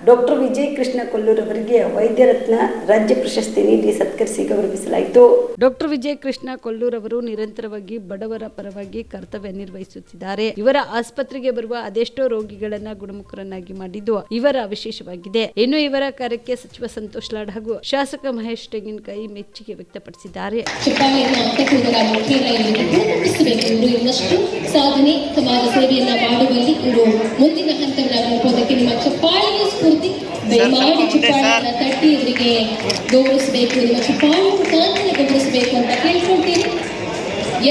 ಡಾಕ್ಟರ್ ವಿಜಯ್ ಕೃಷ್ಣ ಕೊಲ್ಲೂರ್ ಅವರಿಗೆ ವೈದ್ಯ ರತ್ನ ರಾಜ್ಯ ಪ್ರಶಸ್ತಿ ನೀಡಿ ಸತ್ಕರಿಸಿ ಗೌರವಿಸಲಾಯಿತು. ಡಾಕ್ಟರ್ ವಿಜಯ್ ಕೃಷ್ಣ ಕೊಲ್ಲೂರ್ ಅವರು ನಿರಂತರವಾಗಿ ಬಡವರ ಪರವಾಗಿ ಕರ್ತವ್ಯ ನಿರ್ವಹಿಸುತ್ತಿದ್ದಾರೆ. ಇವರ ಆಸ್ಪತ್ರೆಗೆ ಬರುವ ಅದೆಷ್ಟೋ ರೋಗಿಗಳನ್ನ ಗುಣಮುಖರನ್ನಾಗಿ ಮಾಡಿದ್ದು ಇವರ ವಿಶೇಷವಾಗಿದೆ. ಇನ್ನು ಇವರ ಕಾರ್ಯಕ್ಕೆ ಸಚಿವ ಸಂತೋಷ್ ಲಾಡ್ ಹಾಗೂ ಶಾಸಕ ಮಹೇಶ್ ತೆಂಗಿನಕಾಯಿ ಮೆಚ್ಚುಗೆ ವ್ಯಕ್ತಪಡಿಸಿದ್ದಾರೆ.
ಇನ್ನಷ್ಟು ಸಾಧನೆ ಸಮಾಜ ಸೇವೆಯನ್ನ ಮಾಡುವಲ್ಲಿ ಇವರು ಮುಂದಿನ ಹಂತವನ್ನು ತಲುಪೋದಕ್ಕೆ ನಿಮ್ಮ ಚಪ್ಪಾಳೆಯ ಸ್ಫೂರ್ತಿ. ದಯಮಾಡಿ ಚಪ್ಪಾಳೆಯನ್ನ ತಟ್ಟಿ ಇವರಿಗೆ ಗೌರವಿಸಬೇಕು, ನಿಮ್ಮ ಚಪ್ಪಾಳೆ ಮುಖಾಂತರ ಗೌರವಿಸಬೇಕು ಅಂತ ಕೇಳ್ಕೊಳ್ತೀನಿ.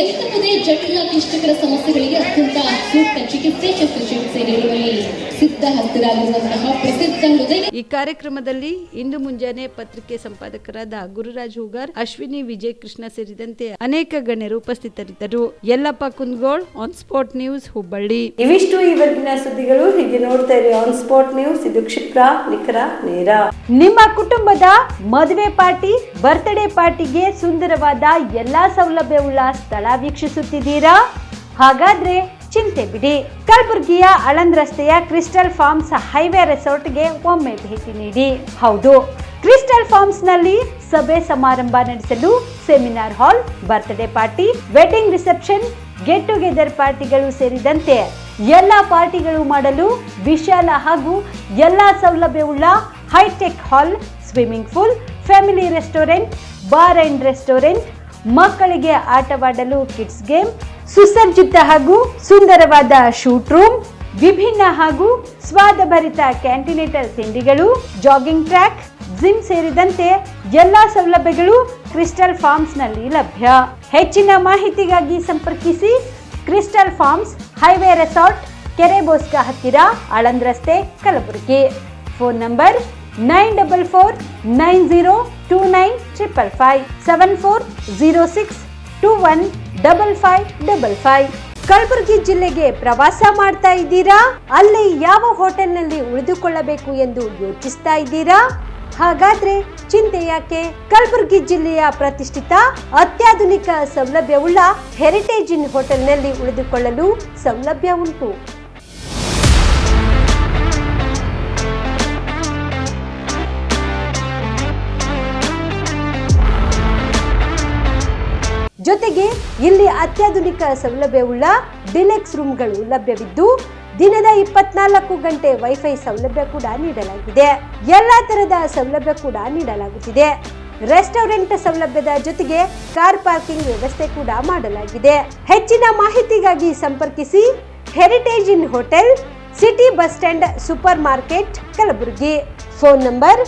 ಎಂತಹುದೇ ಜಟಿಲ ಕ್ಲಿಷ್ಟಕರ ಸಮಸ್ಯೆಗಳಿಗೆ ಅತ್ಯಂತ ಸೂಕ್ತ ಚಿಕಿತ್ಸೆ ಶಸ್ತ್ರಚಿಕಿತ್ಸೆ ನೀಡುವಲ್ಲಿ ಸಿದ್ಧ ಹಸ್ತರಾಗಿರುವಂತಹ ಪ್ರಸಿದ್ಧ ಹೃದಯ.
ಈ ಕಾರ್ಯಕ್ರಮದಲ್ಲಿ ಇಂದು ಮುಂಜಾನೆ ಪತ್ರಿಕೆ ಸಂಪಾದಕರಾದ ಗುರುರಾಜ್ ಹೂಗಾರ್, ಅಶ್ವಿನಿ ವಿಜಯ್ ಕೃಷ್ಣ ಸೇರಿದಂತೆ ಅನೇಕ ಗಣ್ಯರು ಉಪಸ್ಥಿತರಿದ್ದರು. Yallappa Kundagol, on spot news, Hubballi. ಇವಿಷ್ಟು ಇವತ್ತಿನ ಸುದ್ದಿಗಳು. ಹೀಗೆ ನೋಡ್ತಾ ಇರಿ ಆನ್ ಸ್ಪಾಟ್ ನ್ಯೂಸ್. ಇದು ಕ್ಷಿಪ್ರ, ನಿಖರ, ನೇರ. ನಿಮ್ಮ ಕುಟುಂಬದ ಮದುವೆ ಪಾರ್ಟಿ, ಬರ್ತ್ಡೇ ಪಾರ್ಟಿಗೆ ಸುಂದರವಾದ ಎಲ್ಲಾ ಸೌಲಭ್ಯವುಳ್ಳ ಸ್ಥಳ ವೀಕ್ಷಿಸುತ್ತಿದ್ದೀರಾ? ಹಾಗಾದ್ರೆ ಚಿಂತೆ ಬಿಡಿ. ಕಲಬುರಗಿಯ ಆಳಂದ್ ರಸ್ತೆಯ ಕ್ರಿಸ್ಟಲ್ ಫಾರ್ಮ್ಸ್ ಹೈವೇ ರೆಸಾರ್ಟ್ಗೆ ಒಮ್ಮೆ ಭೇಟಿ ನೀಡಿ. ಹೌದು, ಕ್ರಿಸ್ಟಲ್ ಫಾರ್ಮ್ಸ್ ನಲ್ಲಿ ಸಭೆ ಸಮಾರಂಭ ನಡೆಸಲು seminar hall, birthday party, wedding reception, get together ಪಾರ್ಟಿಗಳು ಸೇರಿದಂತೆ ಎಲ್ಲಾ ಪಾರ್ಟಿಗಳು ಮಾಡಲು ವಿಶಾಲ ಹಾಗೂ ಎಲ್ಲಾ ಸೌಲಭ್ಯವುಳ್ಳ hi-tech hall, swimming pool, family restaurant, bar and restaurant, ಮಕ್ಕಳಿಗೆ ಆಟವಾಡಲು ಕಿಡ್ಸ್ ಗೇಮ್, ಸುಸಜ್ಜಿತ ಹಾಗೂ ಸುಂದರವಾದ ಶೂಟ್ ರೂಮ್, ವಿಭಿನ್ನ ಹಾಗೂ ಸ್ವಾದಭರಿತ ಕ್ಯಾಂಟಿನೇಟರ್ ತಿಂಡಿಗಳು, ಜಾಗಿಂಗ್ ಟ್ರ್ಯಾಕ್, ಜಿಮ್ ಸೇರಿದಂತೆ ಎಲ್ಲಾ ಸೌಲಭ್ಯಗಳು ಕ್ರಿಸ್ಟಲ್ ಫಾರ್ಮ್ಸ್ ನಲ್ಲಿ ಲಭ್ಯ. ಹೆಚ್ಚಿನ ಮಾಹಿತಿಗಾಗಿ ಸಂಪರ್ಕಿಸಿ ಕ್ರಿಸ್ಟಲ್ ಫಾರ್ಮ್ಸ್, ಹೈವೇ ರೆಸಾರ್ಟ್, ಕೆರೆಬೋಸ್ಕ ಹತ್ತಿರ, ಆಳಂದ್ ರಸ್ತೆ, ಕಲಬುರಗಿ. Phone number 9490295555 7406215555. ಕಲಬುರಗಿ ಜಿಲ್ಲೆಗೆ ಪ್ರವಾಸ ಮಾಡ್ತಾ ಇದ್ದೀರಾ? ಅಲ್ಲಿ ಯಾವ ಹೋಟೆಲ್ನಲ್ಲಿ ಉಳಿದುಕೊಳ್ಳಬೇಕು ಎಂದು ಯೋಚಿಸ್ತಾ ಇದ್ದೀರಾ? ಹಾಗಾದ್ರೆ ಚಿಂತೆ ಯಾಕೆ? ಕಲಬುರಗಿ ಜಿಲ್ಲೆಯ ಪ್ರತಿಷ್ಠಿತ ಅತ್ಯಾಧುನಿಕ ಸೌಲಭ್ಯವುಳ್ಳ ಹೆರಿಟೇಜ್ ಇನ್ ಹೋಟೆಲ್ನಲ್ಲಿ ಉಳಿದುಕೊಳ್ಳಲು ಸೌಲಭ್ಯ ಉಂಟು. ಜೊತೆಗೆ ಇಲ್ಲಿ ಅತ್ಯಾಧುನಿಕ ಸೌಲಭ್ಯವುಳ್ಳ ಡಿಲೆಕ್ಸ್ ರೂಮ್ಗಳು ಲಭ್ಯವಿದ್ದು ದಿನದ 24 ಗಂಟೆ ವೈಫೈ ಸೌಲಭ್ಯ ಕೂಡ ನೀಡಲಾಗಿದೆ. ಎಲ್ಲಾ ತರದ ಸೌಲಭ್ಯ ಕೂಡ ನೀಡಲಾಗುತ್ತಿದೆ. ರೆಸ್ಟೋರೆಂಟ್ ಸೌಲಭ್ಯದ ಜೊತೆಗೆ ಕಾರ್ ಪಾರ್ಕಿಂಗ್ ವ್ಯವಸ್ಥೆ ಕೂಡ ಮಾಡಲಾಗಿದೆ. ಹೆಚ್ಚಿನ ಮಾಹಿತಿಗಾಗಿ ಸಂಪರ್ಕಿಸಿ heritage inn hotel, city bus stand, super market, Kalaburagi. Phone number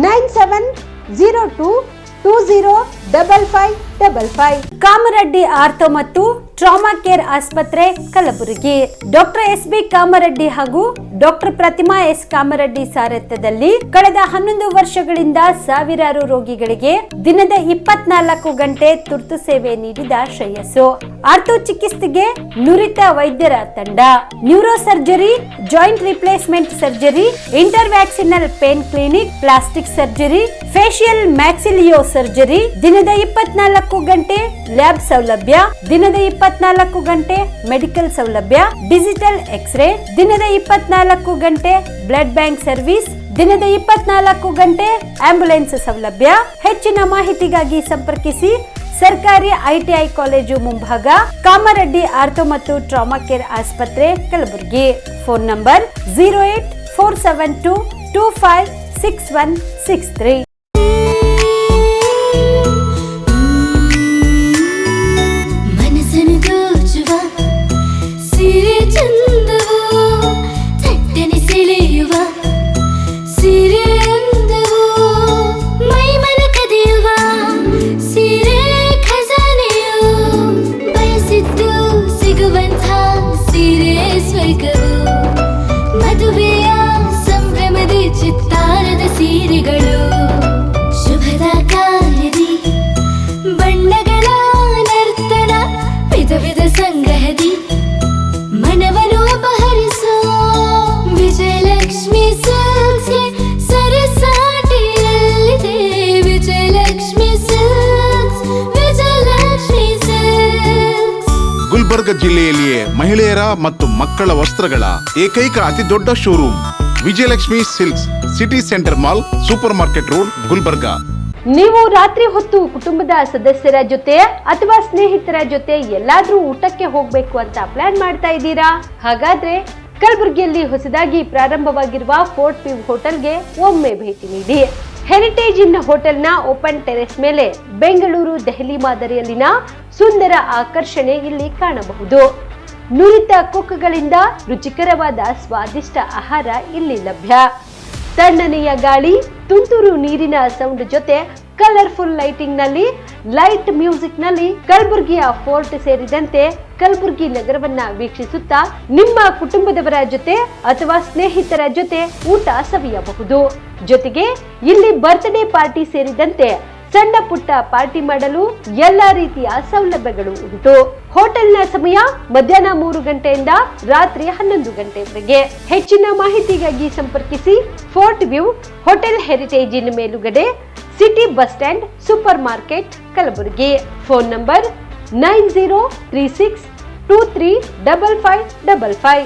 9702205555. Kamareddy ortho ಮತ್ತು ಟ್ರಾಮಾ ಕೇರ್ ಆಸ್ಪತ್ರೆ, ಕಲಬುರಗಿ. ಡಾಕ್ಟರ್ SB ಕಾಮರೆಡ್ಡಿ ಹಾಗೂ ಡಾಕ್ಟರ್ ಪ್ರತಿಮಾ S ಕಾಮರೆಡ್ಡಿ ಸಾರಥ್ಯದಲ್ಲಿ ಕಳೆದ 11 ವರ್ಷಗಳಿಂದ ಸಾವಿರಾರು ರೋಗಿಗಳಿಗೆ ದಿನದ 24 ಗಂಟೆ ತುರ್ತು ಸೇವೆ ನೀಡಿದ ಶ್ರೇಯಸ್ಸು. ಆರ್ಥೋ ಚಿಕಿತ್ಸೆಗೆ ನುರಿತ ವೈದ್ಯರ ತಂಡ, neuro surgery, joint replacement surgery, interventional pain clinic, plastic surgery, facial maxillo surgery, ದಿನದ 24 ಗಂಟೆ ಲ್ಯಾಬ್ ಸೌಲಭ್ಯ, ದಿನದ 24 ಗಂಟೆ ಮೆಡಿಕಲ್ ಸೌಲಭ್ಯ, ಡಿಜಿಟಲ್ ಎಕ್ಸ್ರೇ, ದಿನದ 24 ಗಂಟೆ ಬ್ಲಡ್ ಬ್ಯಾಂಕ್ ಸರ್ವಿಸ್, ದಿನದ 24 ಗಂಟೆ ಆಂಬ್ಯುಲೆನ್ಸ್ ಸೌಲಭ್ಯ. ಹೆಚ್ಚಿನ ಮಾಹಿತಿಗಾಗಿ ಸಂಪರ್ಕಿಸಿ ಸರ್ಕಾರಿ ITI ಕಾಲೇಜು ಮುಂಭಾಗ, ಕಾಮರೆಡ್ಡಿ ಆರ್ಥೋ ಮತ್ತು ಟ್ರಾಮಾ ಕೇರ್ ಆಸ್ಪತ್ರೆ, ಕಲಬುರಗಿ. Phone number 08472256163.
ಮದುವೆಯ ಸಂಭ್ರಮದ ಚಿತ್ತಾರದ ಸೀರೆಗಳು, ಶುಭದ ಕಾರ್ಯದಿ ಬಣ್ಣಗಳ ನರ್ತನ, ವಿಧ ವಿಧ ಸಂಗ್ರಹದಿ ಮನವನ್ನು ಅಪಹರಿಸೋ ವಿಜಯಲಕ್ಷ್ಮಿ ಸಿಲ್ಕ್ಸ್ ಸರಸಾಟಿಯಲ್ಲಿದೆ. Vijayalakshmi silks, Vijayalakshmi silks.
ಗುಲ್ಬರ್ಗ ಜಿಲ್ಲೆಯಲ್ಲಿಯೇ ಮಹಿಳೆಯರ ಮತ್ತು ಮಕ್ಕಳ ವಸ್ತ್ರಗಳ ಏಕೈಕ ಅತಿ ದೊಡ್ಡ showroom Vijayalakshmi silks, city centre mall, super market road, Gulbarga.
ನೀವು ರಾತ್ರಿ ಹೊತ್ತು ಕುಟುಂಬದ ಸದಸ್ಯರ ಜೊತೆ ಅಥವಾ ಸ್ನೇಹಿತರ ಜೊತೆ ಎಲ್ಲಾದ್ರೂ ಊಟಕ್ಕೆ ಹೋಗ್ಬೇಕು ಅಂತ ಪ್ಲಾನ್ ಮಾಡ್ತಾ ಇದ್ದೀರಾ? ಹಾಗಾದ್ರೆ ಕಲಬುರಗಿಯಲ್ಲಿ ಹೊಸದಾಗಿ ಪ್ರಾರಂಭವಾಗಿರುವ ಫೋರ್ಟ್ ವ್ಯೂ ಹೋಟೆಲ್ಗೆ ಒಮ್ಮೆ ಭೇಟಿ ನೀಡಿ. ಹೆರಿಟೇಜ್ ಇನ್ ಹೋಟೆಲ್ನ ಓಪನ್ ಟೆರೆಸ್ ಮೇಲೆ ಬೆಂಗಳೂರು, ದೆಹಲಿ ಮಾದರಿಯಲ್ಲಿನ ಸುಂದರ ಆಕರ್ಷಣೆ ಇಲ್ಲಿ ಕಾಣಬಹುದು. ನುರಿತ ಕುಕ್ಗಳಿಂದ ರುಚಿಕರವಾದ ಸ್ವಾದಿಷ್ಟ ಆಹಾರ ಇಲ್ಲಿ ಲಭ್ಯ. ತಣ್ಣನೆಯ ಗಾಳಿ, ತುಂತುರು ನೀರಿನ ಸೌಂಡ್ ಜೊತೆ ಕಲರ್ಫುಲ್ ಲೈಟಿಂಗ್ ನಲ್ಲಿ, ಲೈಟ್ ಮ್ಯೂಸಿಕ್ ನಲ್ಲಿ ಕಲಬುರಗಿಯ ಫೋರ್ಟ್ ಸೇರಿದಂತೆ ಕಲಬುರಗಿ ನಗರವನ್ನ ವೀಕ್ಷಿಸುತ್ತಾ ನಿಮ್ಮ ಕುಟುಂಬದವರ ಜೊತೆ ಅಥವಾ ಸ್ನೇಹಿತರ ಜೊತೆ ಊಟ ಸವಿಯಬಹುದು. ಜೊತೆಗೆ ಇಲ್ಲಿ ಬರ್ತ್ಡೇ ಪಾರ್ಟಿ ಸೇರಿದಂತೆ ಸಣ್ಣ ಪುಟ್ಟ ಪಾರ್ಟಿ ಮಾಡಲು ಎಲ್ಲಾ ರೀತಿಯ ಸೌಲಭ್ಯಗಳು ಉಂಟು. ಹೋಟೆಲ್ನ ಸಮಯ ಮಧ್ಯಾಹ್ನ 3 ಗಂಟೆಯಿಂದ ರಾತ್ರಿ 11 ಗಂಟೆವರೆಗೆ. ಹೆಚ್ಚಿನ ಮಾಹಿತಿಗಾಗಿ ಸಂಪರ್ಕಿಸಿ ಫೋರ್ಟ್ ವ್ಯೂ ಹೋಟೆಲ್, ಹೆರಿಟೇಜ್ ಇನ್ ಮೇಲುಗಡೆ, city bus stand, super market, Kalaburagi. Phone number 9036235555.